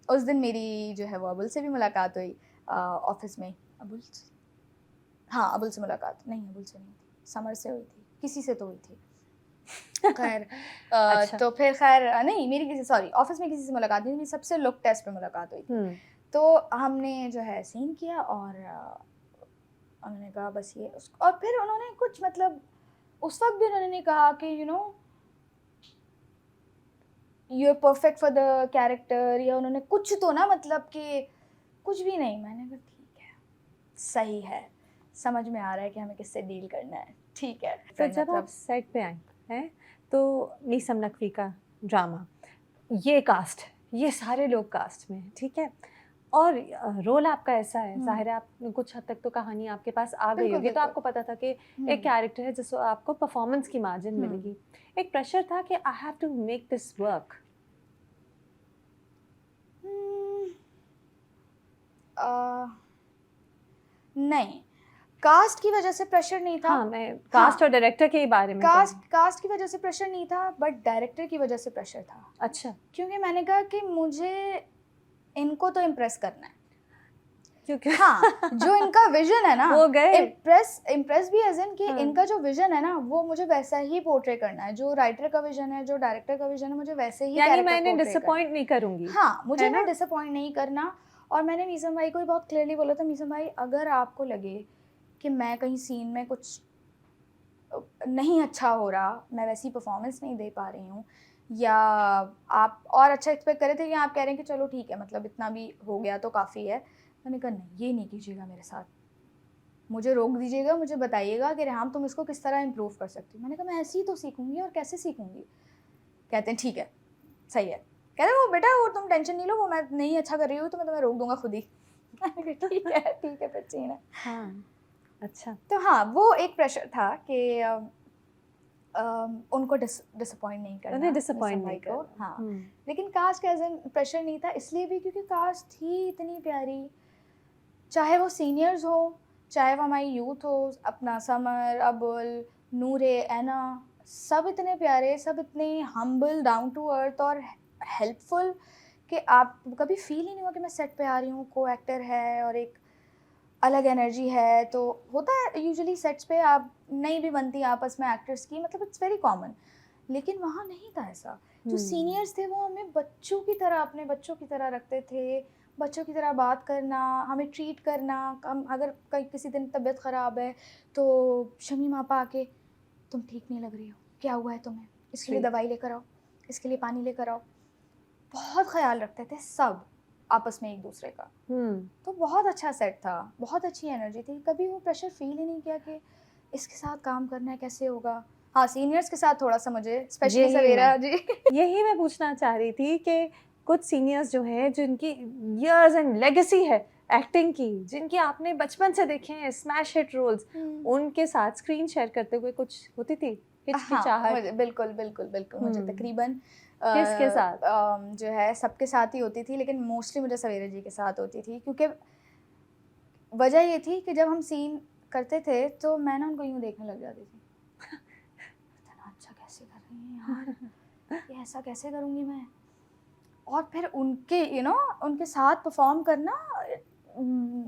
उस दिन मेरी जो है वो अबुल से भी मुलाकात हुई ऑफिस में। अबुल से मुलाकात नहीं, अबुल से नहीं थी, समर से हुई थी, किसी से तो हुई थी। खैर अच्छा। तो फिर खैर नहीं, मेरी ऑफिस में किसी से मुलाकात नहीं, मेरी सबसे लुक टेस्ट पे मुलाकात हुई थी। तो हमने जो है सीन किया और उन्होंने कहा बस ये और फिर उन्होंने कुछ मतलब उस वक्त भी उन्होंने कहा कि you are perfect for the character, या उन्होंने कुछ तो ना मतलब कि कुछ भी नहीं। मैंने कहा ठीक है, सही है, समझ में आ रहा है कि हमें किससे डील करना है, ठीक है। तो जब आप सेट पे आए हैं तो मीसम नकवी का ड्रामा, ये कास्ट, ये सारे लोग कास्ट में हैं, ठीक है, और रोल आपका ऐसा है, जाहिर है आप कुछ हद तक तो कहानी आपके पास आ गई होगी, तो आपको पता था कि एक कैरेक्टर है जिसको आपको परफॉर्मेंस की मार्जिन मिलेगी। एक प्रेशर था कि I have to make this work. नहीं, कास्ट की वजह से प्रेशर नहीं था। हाँ, मैं कास्ट और डायरेक्टर के बारे में कास्ट की वजह से प्रेशर नहीं था, बट डायरेक्टर की वजह से प्रेशर था। अच्छा, क्योंकि मैंने कहा कि मुझे इनको तो इम्प्रेस करना है, क्योंकि हाँ जो इनका विजन है ना वो गए इम्प्रेस भी एज इन कि इनका जो विजन है ना वो मुझे वैसा ही पोर्ट्रे करना है, जो राइटर का विजन है, जो डायरेक्टर का विजन है, मुझे वैसे ही यानी मैंने डिसअपॉइंट नहीं करूंगी। हाँ, मुझे ना डिसअपॉइंट नहीं करना। और मैंने मीसम भाई को भी बहुत क्लियरली बोला था, मीसम भाई अगर आपको लगे कि मैं कहीं सीन में कुछ नहीं अच्छा हो रहा, मैं वैसी परफॉर्मेंस नहीं दे पा रही हूँ, या आप और अच्छा एक्सपेक्ट कर रहे थे, या आप कह रहे हैं कि चलो ठीक है मतलब इतना भी हो गया तो काफ़ी है, मैंने कहा नहीं, ये नहीं कीजिएगा मेरे साथ, मुझे रोक दीजिएगा, मुझे बताइएगा कि रेहाम तुम इसको किस तरह इम्प्रूव कर सकती हो। मैंने कहा मैं ऐसे ही तो सीखूंगी, और कैसे सीखूंगी। कहते हैं ठीक है, सही है। कहते हैं वो बेटा वो तुम टेंशन नहीं लो, वो मैं नहीं अच्छा कर रही हूँ तो मैं तुम्हें रोक दूंगा खुद ही। ठीक है फिर सीन है। हाँ, अच्छा। तो हाँ, वो एक प्रेशर था कि उनको डिसअपॉइंट नहीं करना, उन्हें डिसअपॉइंट नहीं को। हाँ, लेकिन कास्ट का प्रेशर नहीं था, इसलिए भी क्योंकि कास्ट ही इतनी प्यारी, चाहे वो सीनियर्स हो, चाहे वो हमारी यूथ हो, अपना समर, अबुल, नूरे, ऐना, सब इतने प्यारे, सब इतने हम्बल, डाउन टू अर्थ और हेल्पफुल कि आप कभी फील ही नहीं हुआ कि मैं सेट पे आ रही हूँ, को एक्टर है और एक अलग एनर्जी है। तो होता है यूजुअली सेट्स पे आप नहीं भी बनती आपस में एक्टर्स की, मतलब इट्स वेरी कॉमन, लेकिन वहाँ नहीं था ऐसा। जो सीनियर्स थे वो हमें बच्चों की तरह, अपने बच्चों की तरह रखते थे, बच्चों की तरह बात करना, हमें ट्रीट करना। हम अगर कहीं किसी दिन तबीयत ख़राब है तो शमीम आपा आके, तुम ठीक नहीं लग रही हो, क्या हुआ है तुम्हें, इसके लिए दवाई लेकर आओ, इसके लिए पानी लेकर आओ। बहुत ख्याल रखते थे सब आपस में एक दूसरे का। तो बहुत अच्छा सेट था, बहुत अच्छी एनर्जी थी, कभी वो प्रेशर फील ही नहीं किया कि इसके साथ काम करना है कैसे होगा। हाँ, सीनियर्स के साथ थोड़ा सा मुझे, स्पेशली सवेरा जी यही मैं पूछना चाह रही थी कि कुछ सीनियर्स जो हैं जिनकी इयर्स एंड लेगेसी है एक्टिंग की, जिनकी आपने बचपन से देखे हैं स्मैश हिट रोल्स, उनके साथ स्क्रीन शेयर करते हुए कुछ होती थी हिचकिचाहट? हाँ, बिल्कुल बिल्कुल बिल्कुल मुझे तकरीबन किसके साथ? जो है सबके साथ ही होती थी, लेकिन मोस्टली मुझे सवेरा जी के साथ होती थी, क्योंकि वजह ये थी कि जब हम सीन करते थे तो मैं ना उनको यूँ देखने लग जाती थी, इतना अच्छा कैसे कर रही हैं यार, ये ऐसा कैसे करूँगी मैं। और फिर उनके उनके साथ परफॉर्म करना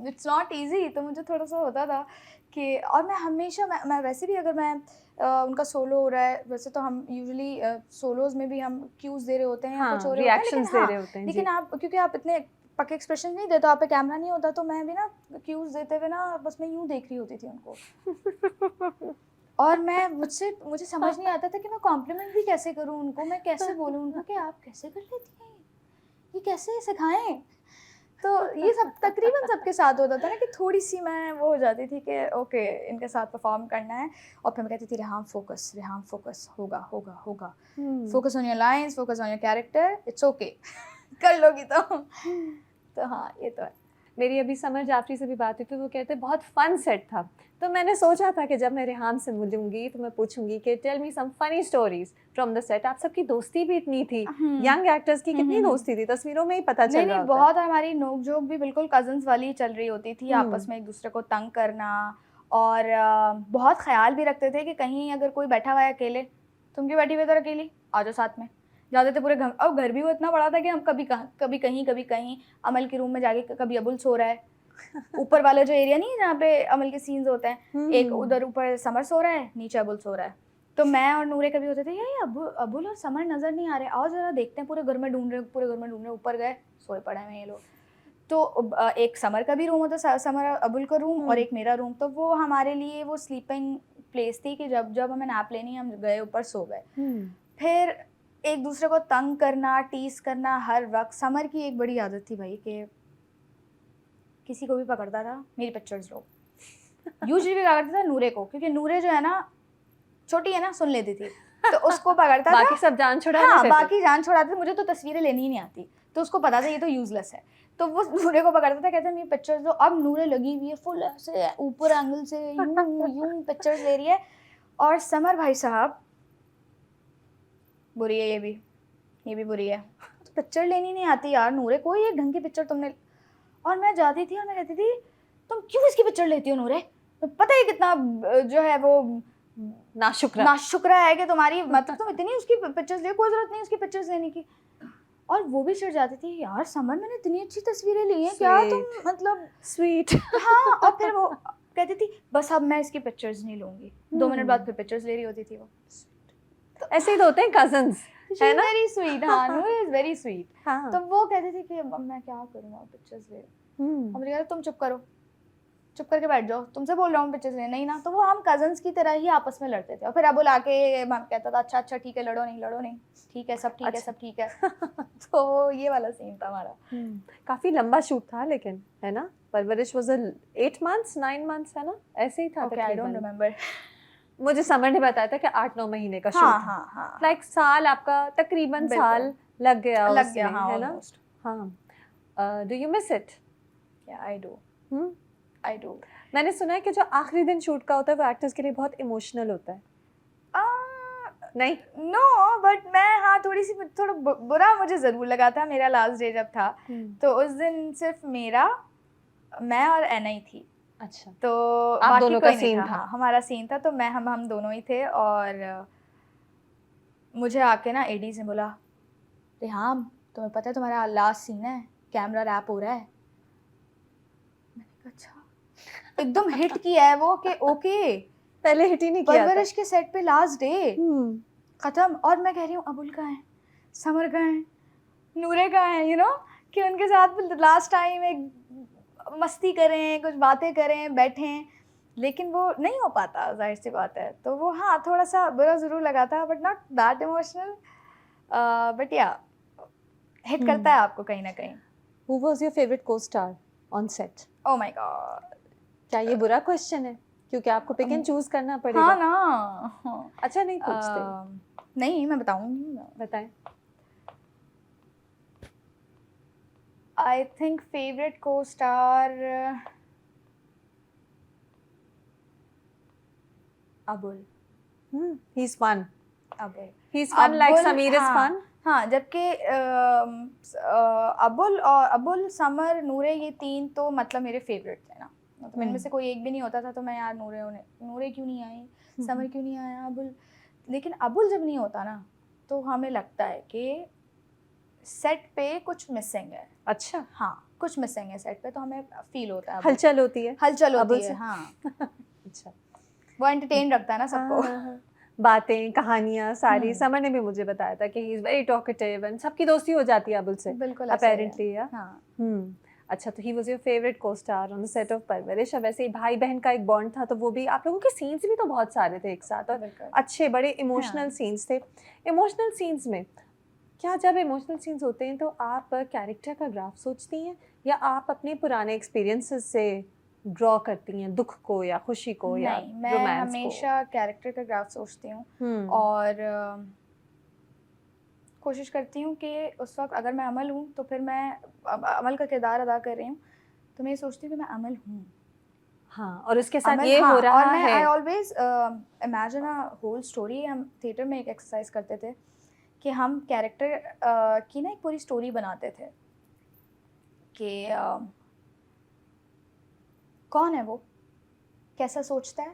इट्स नॉट इजी। तो मुझे थोड़ा सा होता था कि, और मैं हमेशा मैं वैसे भी अगर मैं उनका सोलो हो रहा है, वैसे तो हम यूजुअली सोलोज में भी हम क्यूज दे रहे होते हैं या कुछ हो रहे होते हैं, लेकिन दे रहे होते हैं, लेकिन आप क्योंकि आप इतने पक्के एक्सप्रेशन नहीं देते, आप पे कैमरा नहीं होता, तो मैं भी ना क्यूज देते हुए ना बस मैं यूँ देख रही होती थी उनको। और मुझे समझ नहीं आता था कि मैं कॉम्प्लीमेंट भी कैसे करूँ उनको, मैं कैसे बोलूँ उनको कि आप कैसे कर लेती हैं, ये कैसे सिखाएं। तो ये सब तकरीबन सबके साथ होता था ना कि थोड़ी सी मैं वो हो जाती थी कि ओके इनके साथ परफॉर्म करना है, और फिर मैं कहती थी रेहाम फोकस, होगा होगा होगा, focus on your lines, focus on your character, it's okay कर लोगी तो हाँ ये तो है। मेरी अभी समर जाफरी से भी बात हुई थी, वो कहते बहुत फन सेट था। तो मैंने सोचा था कि जब मैं रेहाम से मिलूंगी तो मैं पूछूंगी कि tell me some funny stories from the set. आप सबकी दोस्ती भी इतनी थी, यंग एक्टर्स की कितनी दोस्ती थी, तस्वीरों में ही पता चल रहा नहीं, बहुत हमारी नोक झोंक भी बिल्कुल कजन्स वाली चल रही होती थी, आपस में एक दूसरे को तंग करना, और बहुत ख्याल भी रखते थे कि कहीं अगर कोई बैठा हुआ है अकेले, तुम क्यों बैठी हुई इधर अकेली, आ जाओ साथ में। जाते थे पूरे घर, और घर भी वो इतना बड़ा था कि हम कभी कहीं अमल के रूम में जाके, कभी अबुल सो रहा है ऊपर वाला जो एरिया नहीं है जहाँ पे अमल के सीन्स होते हैं, एक उधर ऊपर समर सो रहा है, नीचे अबुल सो रहा है, तो मैं और नूरे कभी होते थे ये अबुल और समर नजर नहीं आ रहे, आओ जरा देखते हैं, पूरे घर में ढूंढ रहे, ऊपर गए, सोए पड़े हैं ये लोग। तो एक समर का भी रूम होता, समर अबुल का रूम, और एक मेरा रूम, तो वो हमारे लिए वो स्लीपिंग प्लेस थी कि जब हमें नैप लेनी हम गए ऊपर सो गए। फिर एक दूसरे को तंग करना, टीस करना हर वक्त। समर की एक बड़ी आदत थी भाई कि किसी को भी पकड़ता था मेरी पिक्चर्स लो, यूजुअली भी पकड़ता था नूरे को, क्योंकि नूरे जो है ना छोटी है ना, सुन लेती थी, तो उसको पकड़ता था। बाकी सब जान छुड़ा हाँ, बाकी जान छुड़ाते थे, मुझे तो तस्वीरें लेनी ही नहीं आती, तो उसको पता था ये तो यूजलेस है, तो वो नूरे को पकड़ता था, कहता मेरी पिक्चर्स दो। अब नूरे लगी हुई है फुल ऐसे ऊपर एंगल से यूं पिक्चर्स ले रही है, और समर भाई साहब बुरी है, ये भी बुरी है, तो पिक्चर लेनी नहीं आती यार नूरे, कोई एक ढंग की पिक्चर तुमने। और मैं जाती थी और मैं कहती थी तुम क्यों इसकी पिक्चर लेती हो नूरे, पता है कितना जो है वो नाशुक्रा है कि तुम्हारी, मतलब तुम इतनी उसकी पिक्चर्स ले, कोई जरूरत नहीं उसकी पिक्चर्स लेने की। और वो भी चिढ़ जाती थी, यार समर मैंने इतनी अच्छी तस्वीरें ली हैं, क्या तुम मतलब स्वीट। हाँ, और फिर वो कहती थी बस अब मैं इसकी पिक्चर्स नहीं लूंगी, 2 मिनट बाद फिर पिक्चर्स ले रही होती थी वो। तो ऐसे ही तो होते हैं कजन्स, है ना? वेरी स्वीट, हाँ नूर इज वेरी स्वीट। तो वो कहती थी कि अब मैं क्या करूँ, पिक्चर्स ले। हमने कहा तुम चुप करके बैठ जाओ, तुमसे बोल रहा हूँ पिक्चर्स ले, नहीं ना। तो वो हम कजन्स की तरह ही आपस में लड़ते थे, और फिर अबुल आके कहता था अच्छा ठीक है, लड़ो नहीं, ठीक है सब ठीक है। तो ये वाला सीन था हमारा। काफी लंबा शूट था लेकिन, है ना? परवरिश वाज 8 months 9 months, है ना? ऐसे ही था तकरीबन। आई डोंट रिमेंबर, मुझे समर ने बताया था कि 8-9 महीने का शूट। हाँ, लाइक साल, आपका तकरीबन साल लग गया उसमें, हाँ, है ना? हाँ। Do you miss it? या आई डू। मैंने सुना है कि जो आखिरी दिन शूट का होता है वो एक्टर्स के लिए बहुत इमोशनल होता है। नहीं, नो, बट मैं थोड़ा बुरा मुझे जरूर लगा था। मेरा लास्ट डे जब था तो उस दिन सिर्फ मैं और एना ही थी। अच्छा, तो आप दोनों का सीन था? हाँ, हमारा सीन था, तो हम दोनों ही थे। और मुझे आके ना एडी से बोला, रेहाम तुम्हें पता है तुम्हारा लास्ट सीन है, कैमरा रैप हो रहा है। मैंने कहा अच्छा, एकदम हिट किया है वो कि ओके, पहले हिट ही नहीं किया था। परवरिश के सेट पे लास्ट डे खत्म, और मैं कह रही हूँ अबुल कहाँ है, समर कहाँ है, नूरे कहाँ है, यू नो, कि उनके साथ लास्ट टाइम एक मस्ती करें, कुछ बातें करें, बैठें, लेकिन वो नहीं हो पाता, जाहिर सी बात है। तो वो हाँ थोड़ा सा बुरा ज़रूर लगा था, but not that emotional, but या हिट करता है आपको कहीं ना कहीं। Who was your favorite co-star on set? Oh my God, क्या ये बुरा क्वेश्चन है? क्योंकि आपको पिक एंड चूज करना पड़ेगा। हाँ ना, अच्छा नहीं पूछते। नहीं मैं बताऊंगी, बताएं। आई थिंक फेवरेट को star Abul. He's fun. Abul, He's fun like Abul, Sameer is हाँ, fun. हाँ, जबकि अबुल, समर, नूरे, ये तीन तो मतलब मेरे फेवरेट थे ना, मतलब इनमें से कोई एक भी नहीं होता था तो मैं यार नूरे क्यों नहीं आई, समर क्यों नहीं आया, अबुल। लेकिन अबुल जब नहीं होता ना तो हमें लगता है कि सेट पे कुछ मिसिंग है। अच्छा, हाँ, कुछ मिसिंग है सेट पे, तो हमें फील होता है, हलचल होती है। हलचल अबुल होती है, से? हाँ। अच्छा, वो एंटरटेन रखता है ना सबको। हाँ। बातें, कहानियाँ सारी। हम्म। समर ने भी मुझे बताया था कि he is very talkative and सबकी दोस्ती हो जाती है अबुल से, बिल्कुल ऐसा ही है। अपेरेंटली। या हाँ, अच्छा, तो he was your favourite co-star on the set of परवरिश। अब वैसे ही भाई बहन का एक बॉन्ड था, तो वो भी आप लोगों के सीन्स भी तो बहुत सारे थे एक साथ, और बिल्कुल। अच्छे बड़े इमोशनल हाँ। सीन्स थे। इमोशनल सीन्स में क्या, जब इमोशनल सीन्स होते हैं तो आप कैरेक्टर का ग्राफ सोचती हैं या आप अपने पुराने एक्सपीरियंसेस से ड्रॉ करती हैं दुख को या खुशी को या नहीं, मैं रोमांस को? हमेशा कैरेक्टर का ग्राफ सोचती हूँ और कोशिश करती हूँ कि उस वक्त अगर मैं अमल हूँ तो फिर मैं अमल का किरदार अदा कर रही हूँ, तो मैं ये सोचती हूँ कि मैं अमल हूँ। हाँ, और उसके साथ अमल, ये हाँ, हो रहा और मैं है। I always imagine a whole story. हम थिएटर में एक एक्सरसाइज करते थे कि हम कैरेक्टर की ना एक पूरी स्टोरी बनाते थे कि कौन है वो, कैसा सोचता है,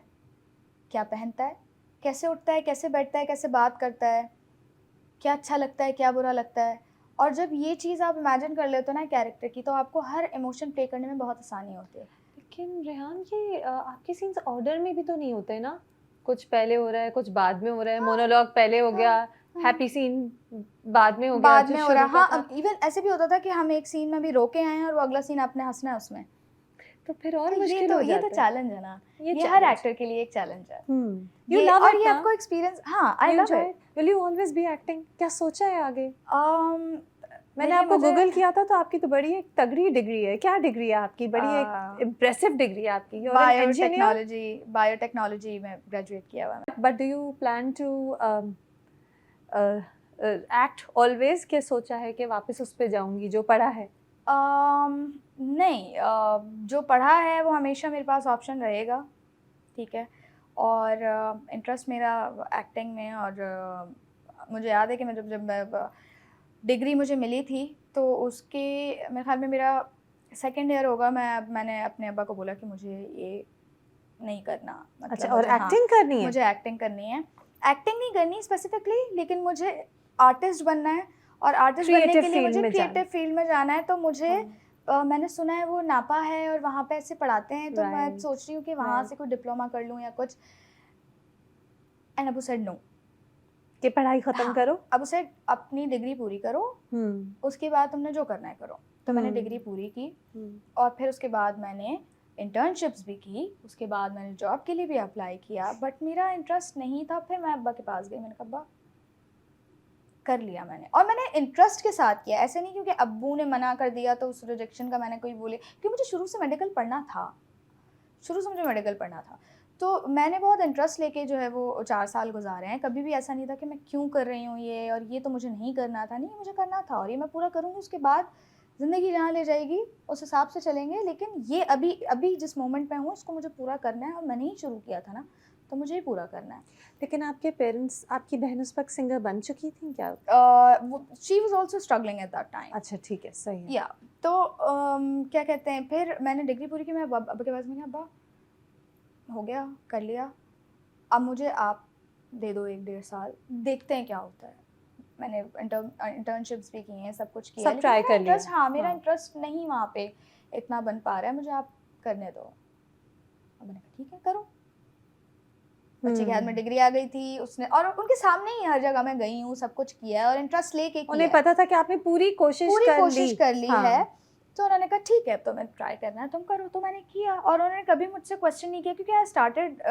क्या पहनता है, कैसे उठता है, कैसे बैठता है, कैसे बात करता है, क्या अच्छा लगता है, क्या बुरा लगता है। और जब ये चीज़ आप इमेजिन कर लेते हो ना कैरेक्टर की, तो आपको हर इमोशन प्ले करने में बहुत आसानी होती है। लेकिन रेहान, ये आपके सीन्स ऑर्डर में भी तो नहीं होते ना? कुछ पहले हो रहा है, कुछ बाद में हो रहा है, मोनोलॉग पहले हो गया, हैप्पी सीन बाद में हो गया, बाद जो में हो शुरू रहा, का हाँ, था। इवन ऐसे भी होता था कि हम एक सीन में भी रोके आए हैं और वो अगला सीन आपने हंसना है उसमें। तो फिर और तो मुश्किल हो ये तो जाता है। चैलेंज है ना, ये हर challenge। एक्टर के लिए एक चैलेंज है। You ये love और it ये ना? आपको एक्सपीरियंस, हाँ, आई You love enjoy it. it? Will you always be acting? क्या सोचा है आगे? मैंने देखिए आपको मुझे गूगल किया था, तो आपकी तो बड़ी एक तगड़ी डिग्री है। क्या डिग्री है आपकी? बड़ी एक इम्प्रेसिव डिग्री है आपकी। You're an engineer, बायोटेक्नोलॉजी में ग्रेजुएट किया हुआ है। but do you plan to act always? क्या सोचा है कि वापस उस पे जाऊंगी जो पढ़ा है? नहीं, जो पढ़ा है वो हमेशा मेरे पास ऑप्शन रहेगा, ठीक है। और इंटरेस्ट मेरा एक्टिंग में, और मुझे याद है कि मैं जब मैं डिग्री मुझे मिली थी तो उसके मेरे ख्याल में मेरा सेकंड ईयर होगा, मैंने अपने अब्बा को बोला कि मुझे ये नहीं करना, मतलब अच्छा, और मुझे, हाँ, एक्टिंग करनी है? मुझे एक्टिंग करनी है। एक्टिंग नहीं करनी स्पेसिफिकली, लेकिन मुझे आर्टिस्ट बनना है, और आर्टिस्ट बनने Creative के लिए field मुझे में जाना। क्रिएटिव फील्ड में जाना है। तो मुझे मैंने सुना है वो नापा है और वहाँ पे ऐसे पढ़ाते हैं, तो मैं Right, सोच रही हूँ कि वहाँ right. से कोई डिप्लोमा कर लूँ या कुछ। एंड अबू सेड नो, कि पढ़ाई खत्म हाँ, करो। अबू सेड अपनी डिग्री पूरी करो, उसके बाद तुमने जो करना है करो। तो मैंने डिग्री पूरी की, और फिर उसके बाद मैंने इंटर्नशिप्स भी की, उसके बाद मैंने जॉब के लिए भी अप्लाई किया, बट मेरा इंटरेस्ट नहीं था। फिर मैं अब्बा के पास गई, मैंने कहा अब्बा, कर लिया मैंने, और मैंने इंटरेस्ट के साथ किया, ऐसे नहीं क्योंकि अब्बू ने मना कर दिया तो उस रिजेक्शन का मैंने कोई बोले, क्योंकि मुझे शुरू से मेडिकल पढ़ना था, शुरू से मुझे मेडिकल पढ़ना था। तो मैंने बहुत इंटरेस्ट लेके जो है वो 4 साल गुजारे हैं। कभी भी ऐसा नहीं था कि मैं क्यों कर रही हूँ ये, और ये तो मुझे नहीं करना था, नहीं, मुझे करना था, और ये मैं पूरा करूँगी। उसके बाद ज़िंदगी जहाँ ले जाएगी उस हिसाब से चलेंगे, लेकिन ये अभी अभी जिस मोमेंट में हूँ इसको मुझे पूरा करना है, और मैंने ही शुरू किया था ना, तो मुझे ही पूरा करना है। लेकिन आपके पेरेंट्स, आपकी बहन उस वक्त सिंगर बन चुकी थी क्या? She was also struggling at that time. अच्छा, ठीक है, सही है। या तो क्या कहते हैं, फिर मैंने डिग्री पूरी की, मैं अब्बा के पास, मैंने कहा अब्बा हो गया, कर लिया, अब मुझे आप दे दो 1-1.5 साल, देखते हैं क्या होता है। मैंने इंटर्नशिप्स भी की हैं, सब कुछ किया सब है, लेकिन try मेरा कर लिया। इंटरेस्ट, हाँ मेरा हाँ। इंटरेस्ट नहीं वहाँ पे इतना बन पा रहा है, मुझे आप करने दो। अब मैंने कहा ठीक है करो। बच्चे के हाथ में डिग्री आ गई थी, उसने, और उनके सामने ही हर जगह मैं गई हूँ, सब कुछ किया है और इंटरेस्ट लेके किया उन्हें है, पता था कि आपने पूरी कोशिश कर ली हाँ। है। तो उन्होंने कहा ठीक है, तुम्हें ट्राई करना है तुम करो, तो मैंने किया। और उन्होंने कभी मुझसे क्वेश्चन नहीं किया, क्योंकि I started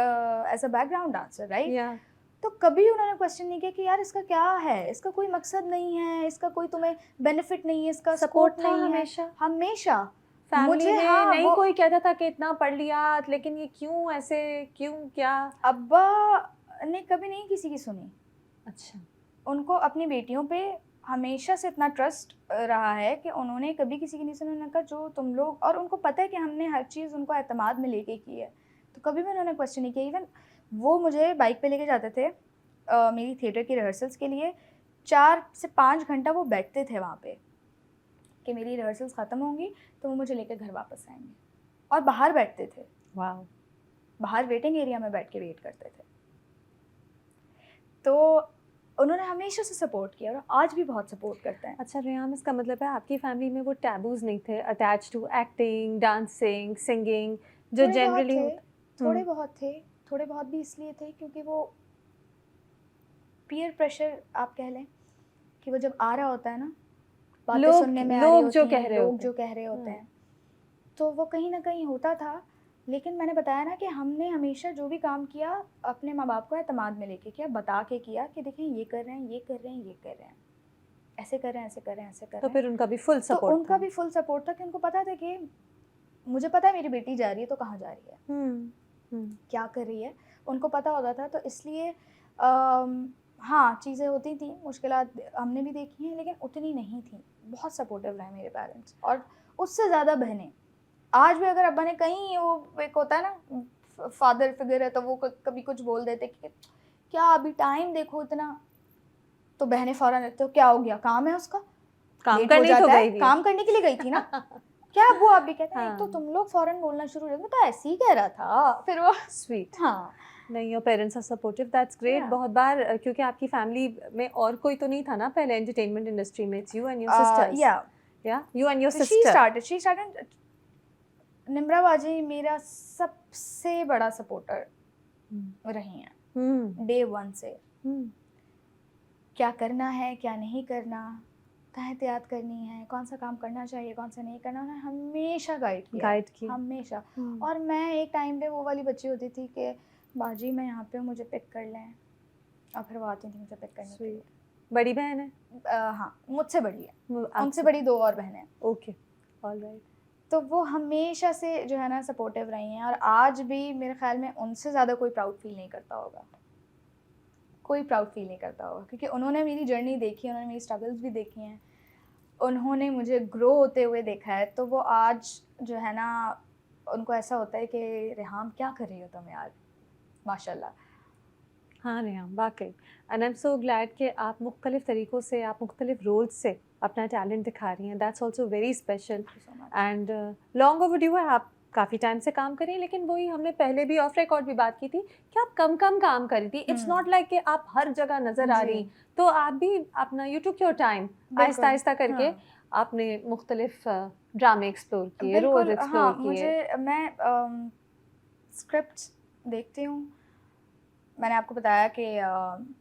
as a background dancer, right. या तो कभी उन्होंने क्वेश्चन नहीं किया कि यार इसका क्या है, इसका कोई मकसद नहीं है, इसका कोई तुम्हें बेनिफिट नहीं है, इसका सपोर्ट स्कोप था नहीं है। हमेशा हमेशा फैमिली मुझे, में हाँ नहीं वो कोई कहता था कि इतना पढ़ लिया लेकिन ये क्यों ऐसे, क्यों क्या? अब्बा ने कभी नहीं किसी की सुनी। अच्छा। उनको अपनी बेटियों पे हमेशा से इतना ट्रस्ट रहा है कि उन्होंने कभी किसी की नहीं सुनी। उन्होंने कहा जो तुम लोग, और उनको पता है कि हमने हर चीज़ उनको एतमाद में लेके की है, तो कभी भी उन्होंने क्वेश्चन नहीं किया। इवन वो मुझे बाइक पे लेके जाते थे मेरी थिएटर की रिहर्सल्स के लिए, 4 से 5 घंटा वो बैठते थे वहाँ पे कि मेरी रिहर्सल्स ख़त्म होंगी तो वो मुझे लेकर घर वापस आएंगे, और बाहर बैठते थे, वाह। बाहर वेटिंग एरिया में बैठ के वेट करते थे। तो उन्होंने हमेशा से सपोर्ट किया और आज भी बहुत सपोर्ट करते हैं। अच्छा रेहाम, इसका मतलब है आपकी फैमिली में वो टैबूज नहीं थे attach to acting, dancing, singing, जो जनरली थोड़े बहुत थे, थोड़े बहुत भी इसलिए थे क्योंकि वो पीयर प्रेशर आप कह लें कि वो जब आ रहा होता है ना, बातें सुनने में आ रही होती हैं, लोग जो कह रहे होते हैं, तो वो कहीं ना कहीं होता था। लेकिन मैंने बताया ना कि हमने हमेशा जो भी काम किया अपने माँ बाप को एतमाद में लेके किया, बता के किया कि देखें ये कर रहे हैं, ये कर रहे हैं, ये कर रहे हैं, ऐसे कर रहे हैं, ऐसे कर रहे हैं, ऐसे कर रहे हैं। तो फिर उनका भी फुल तो सपोर्ट उनका भी फुल सपोर्ट था कि उनको पता था कि मुझे पता है मेरी बेटी जा रही है तो कहाँ जा रही है, क्या कर रही है, उनको पता होता था। तो इसलिए हाँ चीज़ें होती थी, मुश्किलात हमने भी देखी हैं, लेकिन उतनी नहीं थी। बहुत सपोर्टिव रहे मेरे पेरेंट्स, और उससे ज़्यादा बहनें। आज भी अगर अब्बा ने कहीं, वो एक होता है ना फादर फिगर है, तो वो कभी कुछ बोल देते कि क्या अभी टाइम देखो इतना, तो बहनें फ़ौरन तो क्या हो गया, काम है उसका, काम लेट हो करने तो जाता है, गई थी। काम करने के लिए गई थी ना। क्या अब्बू आप भी कहते हैं, एक तो हाँ। तुम लोग फ़ौरन बोलना शुरू कर दो, तो ऐसे ही कह रहा था, फिर वो स्वीट। हाँ नहीं, your parents are supportive, that's great. बहुत बार क्योंकि आपकी फैमिली में और कोई तो नहीं था ना पहले एंटरटेनमेंट इंडस्ट्री में, it's you and your sisters. या you and your sister. She started Nimra बाजी मेरा सबसे बड़ा सपोर्टर रही हैं डे 1 से। क्या करना है, क्या नहीं करना, कहाँ एहतियात करनी है, कौन सा काम करना चाहिए, कौन सा नहीं करना, उन्होंने हमेशा गाइड किया, हमेशा। और मैं एक टाइम पे वो वाली बच्ची होती थी कि बाजी मैं यहाँ पे हूँ, मुझे पिक कर लें, और फिर वो आती थी मुझे पिक करने के लिए। बड़ी बहन है? हाँ मुझसे बड़ी है, उनसे बड़ी 2 और बहनें हैं। Okay, alright. तो वो हमेशा से जो है ना सपोर्टिव रही हैं, और आज भी मेरे ख्याल में उनसे ज़्यादा कोई प्राउड फील नहीं करता होगा, कोई प्राउड फील नहीं करता होगा, क्योंकि उन्होंने मेरी जर्नी देखी है, उन्होंने मेरी स्ट्रगल्स भी देखी हैं, उन्होंने मुझे ग्रो होते हुए देखा है। तो वो आज जो है ना, उनको ऐसा होता है कि रेहाम क्या कर रही हो तुम यार, माशाल्लाह। हाँ रेहाम, वाकई। And I am so glad कि आप मुख्तलिफ तरीक़ों से, आप मुख्तलिफ रोल्स से अपना टैलेंट दिखा रही हैं। That's also very special and long overdue है। आप काफ़ी टाइम से काम कर रही हैं, लेकिन वही हमने पहले भी ऑफ रिकॉर्ड भी बात की थी कि आप कम काम कर रही थी। इट्स नॉट लाइक कि आप हर जगह नज़र आ रही, तो आप भी अपना you took your time, Aahista Aahista करके आपने मुख्तलिफ ड्रामे एक्सप्लोर किए, रोल एक्सप्लोर किए। मैं स्क्रिप्ट देखती हूँ, मैंने आपको बताया कि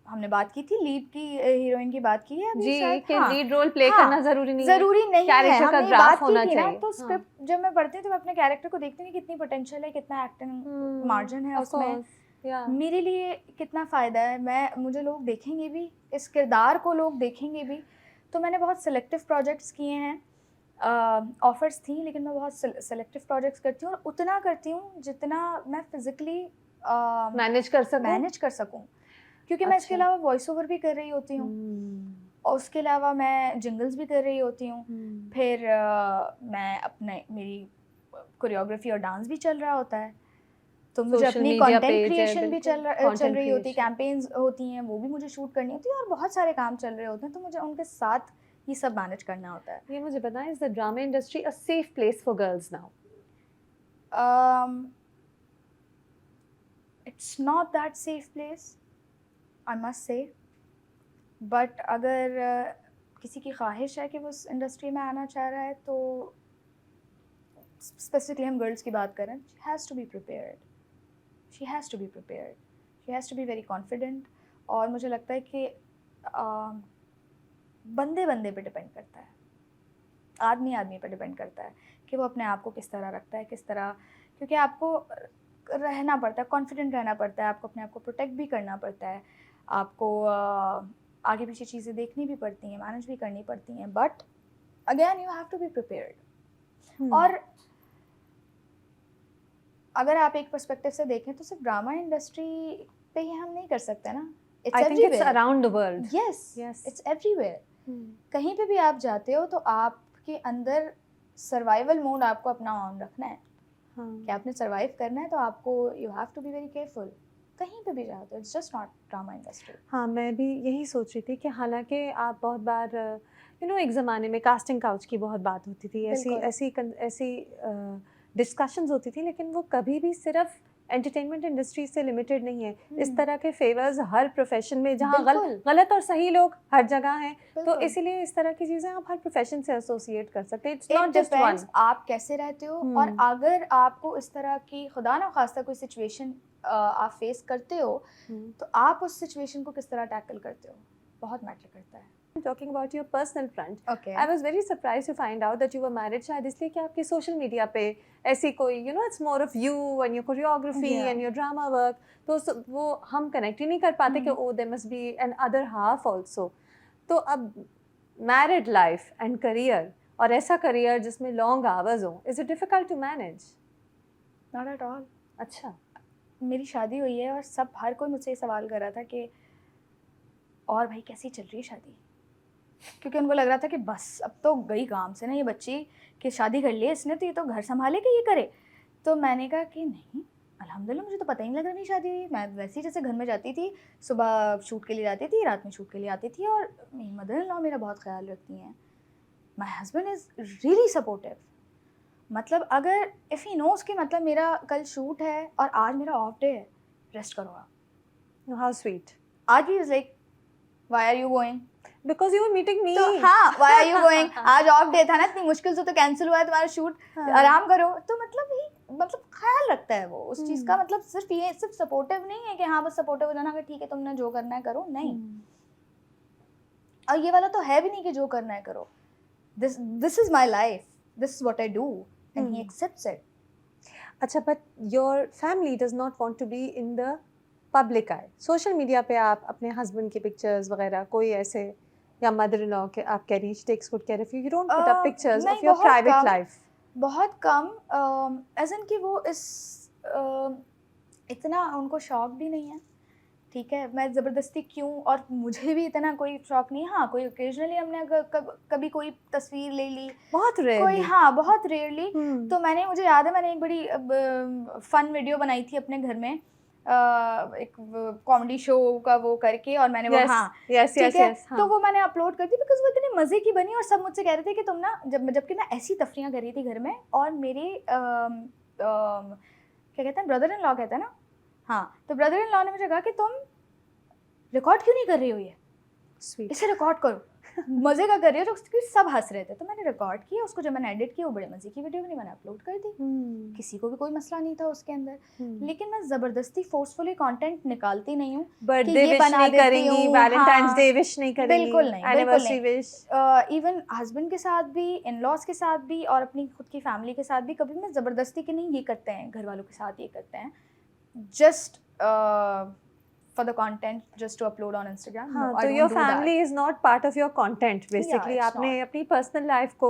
हमने बात की थी लीड की, हीरोइन की बात की है अभी शायद, कि लीड रोल प्ले करना ज़रूरी नहीं है, कैरेक्टर का ग्राफ होना चाहिए। तो स्क्रिप्ट जब मैं पढ़ती हूँ तो मैं अपने कैरेक्टर को देखती हूँ कितनी पोटेंशियल है, कितना एक्टिंग मार्जिन है उसमें, मेरे लिए कितना फ़ायदा है, मुझे लोग देखेंगे भी, इस किरदार को लोग देखेंगे भी। तो मैंने बहुत सेलेक्टिव प्रोजेक्ट्स किए हैं, ऑफर्स थी, लेकिन मैं बहुत सेलेक्टिव प्रोजेक्ट्स करती हूँ, और उतना करती हूँ जितना मैं फिज़िकली मैनेज कर सकूँ, क्योंकि मैं इसके अलावा वॉइस ओवर भी कर रही होती हूँ, और उसके अलावा मैं जिंगल्स भी कर रही होती हूँ, फिर मैं अपने, मेरी कोरियोग्राफी और डांस भी चल रहा होता है, तो मुझे अपनी कंटेंट क्रिएशन भी चल रही होती है, कैंपेन्स होती हैं वो भी मुझे शूट करनी होती है, और बहुत सारे काम चल रहे होते हैं, तो मुझे उनके साथ ये सब मैनेज करना होता है। ये मुझे बताएं, is the drama industry a safe place for girls now? It's not that safe place, I must say. But अगर किसी की ख्वाहिश है कि वो उस इंडस्ट्री में आना चाह रहा है, तो स्पेसिफिकली हम गर्ल्स की बात करें, she has to be prepared, she has to be prepared, she has to be very confident. और मुझे लगता है कि बंदे बंदे पे डिपेंड करता है, आदमी आदमी पे डिपेंड करता है कि वो अपने आप को किस तरह रखता है, किस तरह, क्योंकि आपको रहना पड़ता है, कॉन्फिडेंट रहना पड़ता है, आपको अपने आप को प्रोटेक्ट भी करना पड़ता है, आपको आगे पीछे चीज़ें देखनी भी पड़ती हैं, मैनेज भी करनी पड़ती हैं, but again you have to be prepared. और अगर आप एक पर्सपेक्टिव से देखें तो सिर्फ ड्रामा इंडस्ट्री पे ही हम नहीं कर सकते ना, I think it's around the world. Yes, it's everywhere. कहीं पे भी आप जाते हो तो आपके अंदर सर्वाइवल मोड आपको अपना ऑन रखना है कि आपने सर्वाइव करना है, तो आपको you have to be very careful कहीं पे भी जाते हो, it's just not drama industry. हाँ, मैं भी यही सोच रही थी कि हालांकि आप बहुत बार एक ज़माने में कास्टिंग काउच की बहुत बात होती थी, ऐसी डिस्कशंस होती थी, लेकिन वो कभी भी सिर्फ एंटरटेनमेंट इंडस्ट्री से लिमिटेड नहीं है। इस तरह के फेवर्स हर प्रोफेशन में, जहाँ गलत और सही लोग हर जगह हैं, तो इसीलिए इस तरह की चीज़ें आप हर प्रोफेशन से एसोसिएट कर सकते हैं। इट्स नॉट जस्ट वन, आप कैसे रहते हो, और अगर आपको इस तरह की खुदा ना खास्ता कोई सिचुएशन आप फेस करते हो, तो आप उस सिचुएशन को किस तरह टैकल करते हो, बहुत मैटर करता है। Talking about your personal front, okay. I was very surprised to find out that you were married. शायद इसलिए कि आपके सोशल मीडिया पे ऐसी कोई it's more of you and your choreography and your drama work, तो वो हम कनेक्ट ही नहीं कर पाते कि oh there must be an other half also. तो अब married life and career, और ऐसा career जिसमें long hours हो, is it difficult to manage? Not at all. अच्छा, मेरी शादी हुई है और हर कोई मुझसे ये सवाल कर रहा था कि और भाई कैसी चल रही है शादी, क्योंकि उनको लग रहा था कि बस अब तो गई काम से ना ये बच्ची, कि शादी कर ली इसने तो ये तो घर संभाले कि ये करे। तो मैंने कहा कि नहीं, अल्हम्दुलिल्लाह, मुझे तो पता ही नहीं लग रहा मेरी शादी हुई। मैं वैसे ही जैसे घर में जाती थी, सुबह शूट के लिए जाती थी, रात में शूट के लिए आती थी, और मेरी मदर इन लॉ मेरा बहुत ख्याल रखती हैं। My husband is really supportive. मतलब अगर इफ़ ही नोज कि मतलब मेरा कल शूट है और आज मेरा ऑफ डे है, रेस्ट करो आप। How sweet. आज he is like why are you going, Because you were meeting me. तो हाँ, why are you going? आज ऑफ डे था ना, इतनी मुश्किल से तो कैंसिल हुआ है तुम्हारा शूट, आराम करो। तो मतलब ख्याल रखता है वो उस चीज़ का। मतलब सिर्फ सपोर्टिव नहीं है कि हाँ बस सपोर्टिव हो जाना कि ठीक है तुमने जो करना है करो, नहीं। और ये वाला तो है भी नहीं कि जो करना है करो। This is my life, this is what I do, and he accepts it. अच्छा, but your family does not want to be in the public eye. Social media पे आप अपने हस्बैंड की पिक्चर्स वगैरह, कोई ऐसे, या मदर इन लॉ के आप कह रही takes good care of you, don't put up pictures of your private life? बहुत कम, एज इन कि वो इतना उनको शौक भी नहीं है, ठीक है। मैं ज़बरदस्ती क्यों, और मुझे भी इतना कोई शौक नहीं है। हाँ, कोई ओकेजनली हमने कभी कोई तस्वीर ले ली, बहुत रेयरली, कोई, हाँ बहुत रेयरली। तो मुझे याद है मैंने एक बड़ी फन वीडियो बनाई थी अपने घर में, एक कॉमेडी शो का वो करके, और मैंने वो तो वो मैंने अपलोड कर दी, बिकॉज वो इतनी मज़े की बनी। और सब मुझसे कह रहे थे कि तुम ना, जबकि मैं ऐसी तफरियाँ कर रही थी घर में, और मेरे क्या कहते हैं, ब्रदर इन लॉ कहते हैं ना, हाँ, तो ब्रदर इन लॉ ने मुझे कहा कि तुम रिकॉर्ड क्यों नहीं कर रही हो, ये इसे रिकॉर्ड करो, मज़े का कर रही हो। तो सब हंस रहे थे, तो मैंने रिकॉर्ड किया उसको। जब मैंने एडिट किया, वो बड़े मज़े की वीडियो बनी, मैंने अपलोड कर दी। किसी को भी कोई मसला नहीं था उसके अंदर। लेकिन मैं ज़बरदस्ती फोर्सफुली कंटेंट निकालती नहीं हूँ। बर्थडे विश नहीं करेंगी, वैलेंटाइंस डे विश नहीं करेंगी, बिल्कुल नहीं, एनिवर्सरी विश। इवन हस्बैंड के साथ भी, इन लॉज के साथ भी, और अपनी खुद की फैमिली के साथ भी कभी मैं ज़बरदस्ती के नहीं, ये करते हैं घर वालों के साथ, ये करते हैं just for the content, just to upload on Instagram. हाँ, तो your family is not part of your content basically. Yeah, आपने अपनी personal life को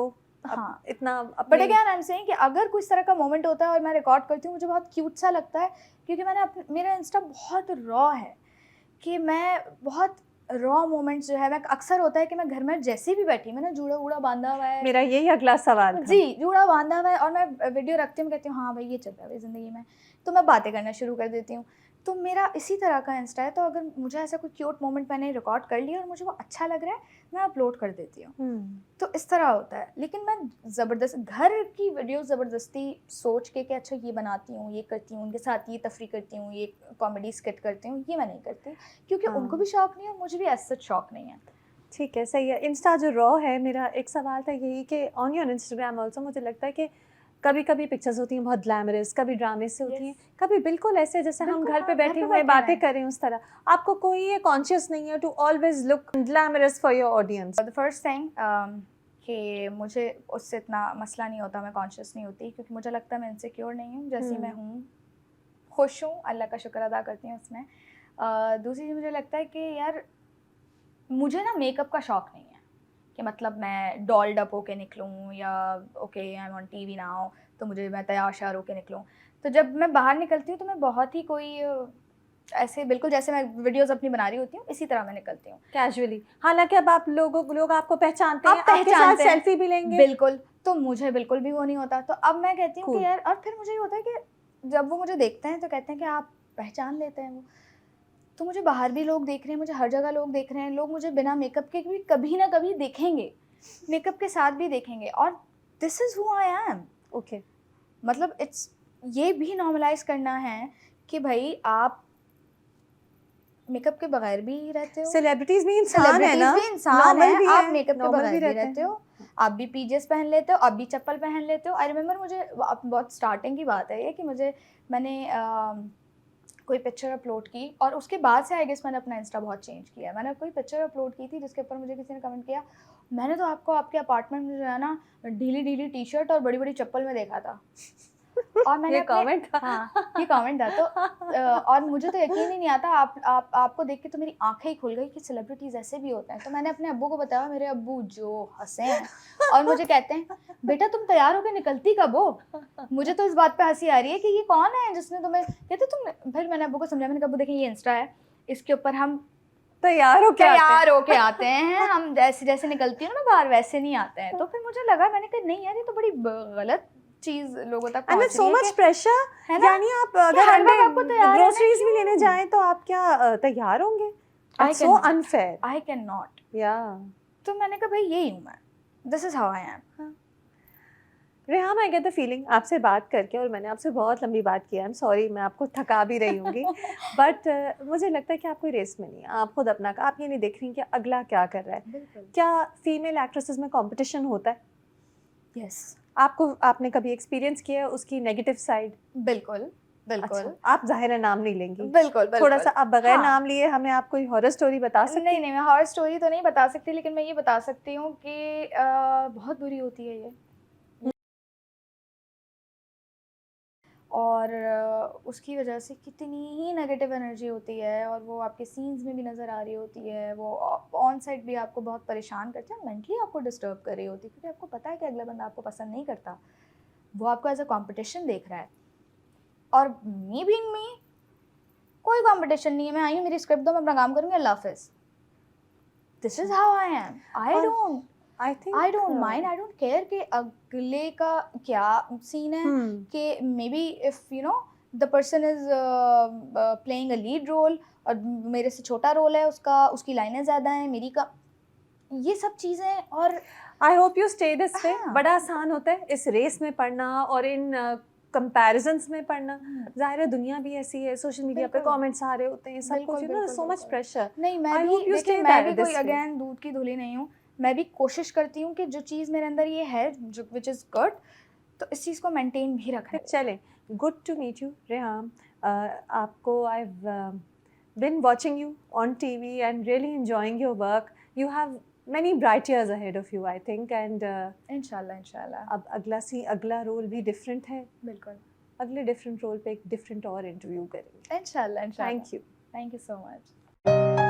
इतना But again I'm saying कि अगर कोई इस तरह का मोमेंट होता है और मैं रिकॉर्ड करती हूँ, मुझे बहुत क्यूट सा लगता है, क्योंकि मेरा इंस्टा बहुत रॉ है, कि मैं बहुत रॉ मोमेंट्स जो है, मैं अक्सर होता है कि मैं घर में जैसे भी बैठी, मैंने जूड़ा बांधा हुआ है। मेरा यही अगला सवाल था। जी, जूड़ा बांधा हुआ है, और मैं वीडियो रखती हूँ, कहती हूँ हाँ भाई ये चल रहा है ज़िंदगी में, तो मैं बातें करना शुरू कर देती हूँ। तो मेरा इसी तरह का इंस्टा है, तो अगर मुझे ऐसा कोई क्यूट मोमेंट मैंने रिकॉर्ड कर लिया और मुझे वो अच्छा लग रहा है, मैं अपलोड कर देती हूँ। तो इस तरह होता है। लेकिन मैं ज़बरदस्त घर की वीडियो ज़बरदस्ती सोच के कि अच्छा ये बनाती हूँ, ये करती हूँ, उनके साथ ये तफरी करती हूँ, ये कॉमेडी स्किट करती हूँ, ये मैं नहीं करती, क्योंकि उनको भी शौक़ नहीं है और मुझे भी ऐसा शौक़ नहीं है। ठीक है, सही है। इंस्टा जो रॉ है, मेरा एक सवाल था यही कि ऑन योर इंस्टाग्राम ऑल्सो मुझे लगता है कि कभी कभी पिक्चर्स होती हैं बहुत ग्लैमरस, कभी ड्रामे से होती हैं, कभी बिल्कुल ऐसे जैसे हम घर पे बैठे हुए बातें करें उस तरह। आपको कोई ये कॉन्शियस नहीं है to always look glamorous for your audience? The first thing कि मुझे उससे इतना मसला नहीं होता, मैं कॉन्शियस नहीं होती, क्योंकि मुझे लगता है मैं इनसिक्योर नहीं हूँ, जैसी मैं हूँ, खुश हूँ, अल्लाह का शुक्र अदा करती हूँ उसमें। दूसरी चीज़ मुझे लगता है कि यार मुझे ना मेकअप का शौक़ नहीं है कि मतलब मैं डॉल्ड अप होके निकलूँ या okay I am on TV now तो मैं तैयार श्यार होके निकलूँ। तो जब मैं बाहर निकलती हूँ तो मैं बहुत ही कोई ऐसे बिल्कुल जैसे मैं वीडियोस अपनी बना रही होती हूँ इसी तरह मैं निकलती हूँ कैजुअली। हालांकि अब आप लोग आपको पहचानते हैं, आपके साथ सेल्फी भी लेंगे। बिल्कुल, तो मुझे बिल्कुल भी वो नहीं होता। तो अब मैं कहती हूँ कि यार, और फिर मुझे ये होता है कि जब वो मुझे देखते हैं तो कहते हैं कि आप पहचान लेते हैं वो। तो मुझे बाहर भी लोग देख रहे हैं, मुझे हर जगह लोग देख रहे हैं, लोग मुझे बिना मेकअप के भी कभी ना कभी देखेंगे, मेकअप के साथ भी देखेंगे, और this is who I am. Okay, मतलब इट्स ये भी नॉर्मलाइज करना है कि भाई आप मेकअप के बगैर भी रहते हो, सेलिब्रिटीज भी इंसान है ना, भी इंसान है, आप मेकअप के नॉर्मल बगैर भी रहते हो, आप भी पीजेस पहन लेते हो, आप भी चप्पल पहन लेते हो। आई रिमेंबर मुझे बहुत स्टार्टिंग की बात है ये कि मैंने कोई पिक्चर अपलोड की और उसके बाद से आई गेस मैंने अपना इंस्टा बहुत चेंज किया है। मैंने कोई पिक्चर अपलोड की थी जिसके ऊपर मुझे किसी ने कमेंट किया, मैंने तो आपको आपके अपार्टमेंट में जो है ना ढीली टी शर्ट और बड़ी बड़ी चप्पल में देखा था। और मैंने ये कमेंट था। हाँ, ये कमेंट था। तो और मुझे तो यकीन ही नहीं आता, आपको देख के तो मेरी आंखें ही खुल गई कि सेलिब्रिटीज़ ऐसे भी होते हैं। तो मैंने अपने अब्बू को बताया, मेरे अब्बू जो हंसे हैं और मुझे कहते हैं, बेटा तुम तैयार होकर निकलती कब हो? मुझे तो इस बात पे हंसी आ रही है कि ये कौन है जिसने तुम्हें, कहते तुम। फिर मैंने अब्बू को समझाया, मैंने कहा अब्बू देखिए ये इंस्टा है, इसके ऊपर हम तैयार होके आते हैं, हम जैसे निकलती हूँ ना बाहर वैसे नहीं आते हैं। तो फिर मुझे लगा, मैंने कहा नहीं यार ये तो बड़ी गलत चीज लोगों तक पहुंच रही है। सो मच प्रेशर है ना, यानी आप अगर ग्रोसरीज भी लेने जाएं तो आप क्या तैयार होंगे? It's so unfair. I cannot. Yeah. तो मैंने कहा भाई यही हूँ मैं, this is how I am. Reham, I get the feeling आपसे बात करके, और मैंने आपसे बहुत लंबी बात की है, आई एम सॉरी मैं आपको थका भी रही होंगी, बट मुझे लगता है कि आप कोई रेस में नहीं है, आप खुद अपना, आप ये नहीं देख रही कि अगला क्या कर रहा है। क्या फीमेल एक्ट्रेसेस में कंपटीशन होता है? यस। आपने कभी एक्सपीरियंस किया है उसकी नेगेटिव साइड? बिल्कुल बिल्कुल। अच्छा, आप जाहिर है नाम नहीं लेंगी। बिल्कुल थोड़ा सा आप बगैर नाम लिए हमें आप कोई हॉरर स्टोरी बता सकती हैं? नहीं, मैं हॉरर स्टोरी तो नहीं बता सकती, लेकिन मैं ये बता सकती हूँ कि बहुत बुरी होती है ये, और उसकी वजह से कितनी ही नेगेटिव एनर्जी होती है, और वो आपके सीन्स में भी नज़र आ रही होती है, वो ऑन साइड भी आपको बहुत परेशान करती है, मेंटली आपको डिस्टर्ब कर रही होती है, क्योंकि आपको पता है कि अगला बंदा आपको पसंद नहीं करता, वो आपको एज अ कंपटीशन देख रहा है। और मी बीइंग मी, कोई कंपटीशन नहीं है, मैं आई हूँ, मेरी स्क्रिप्ट दो, मैं अपना काम करूँगी, अल्लाह हाफ़िज़। This is how I am. I don't mind, I don't care कि अगले का क्या सीन है, कि maybe if you know the person is playing a lead role और मेरे से छोटा रोल है उसका, उसकी लाइनें ज़्यादा हैं, मेरी का, ये सब चीज़ें। और I hope you stay this way. बड़ा आसान होता है इस रेस में पढ़ना और इन कंपैरिजन्स में पढ़ना। ज़ाहिर है दुनिया भी ऐसी है, सोशल मीडिया पे कमेंट्स आ रहे होते हैं, सब कुछ, you know, so much pressure. नहीं, मैं भी कोई अगेन दूध की धुली नहीं हूँ, मैं भी कोशिश करती हूँ कि जो चीज़ मेरे अंदर ये है जो विच इज़ गुड, तो इस चीज़ को मेंटेन भी रखना। चलें, good to meet you Reham. आपको I have been watching you on TV and really enjoying your work. You have many bright years ahead of you, I think, and इंशाल्लाह अब अगला रोल भी डिफरेंट है। बिल्कुल, अगले डिफरेंट रोल पे एक डिफरेंट और इंटरव्यू करेंगे इंशाल्लाह। Thank you so much.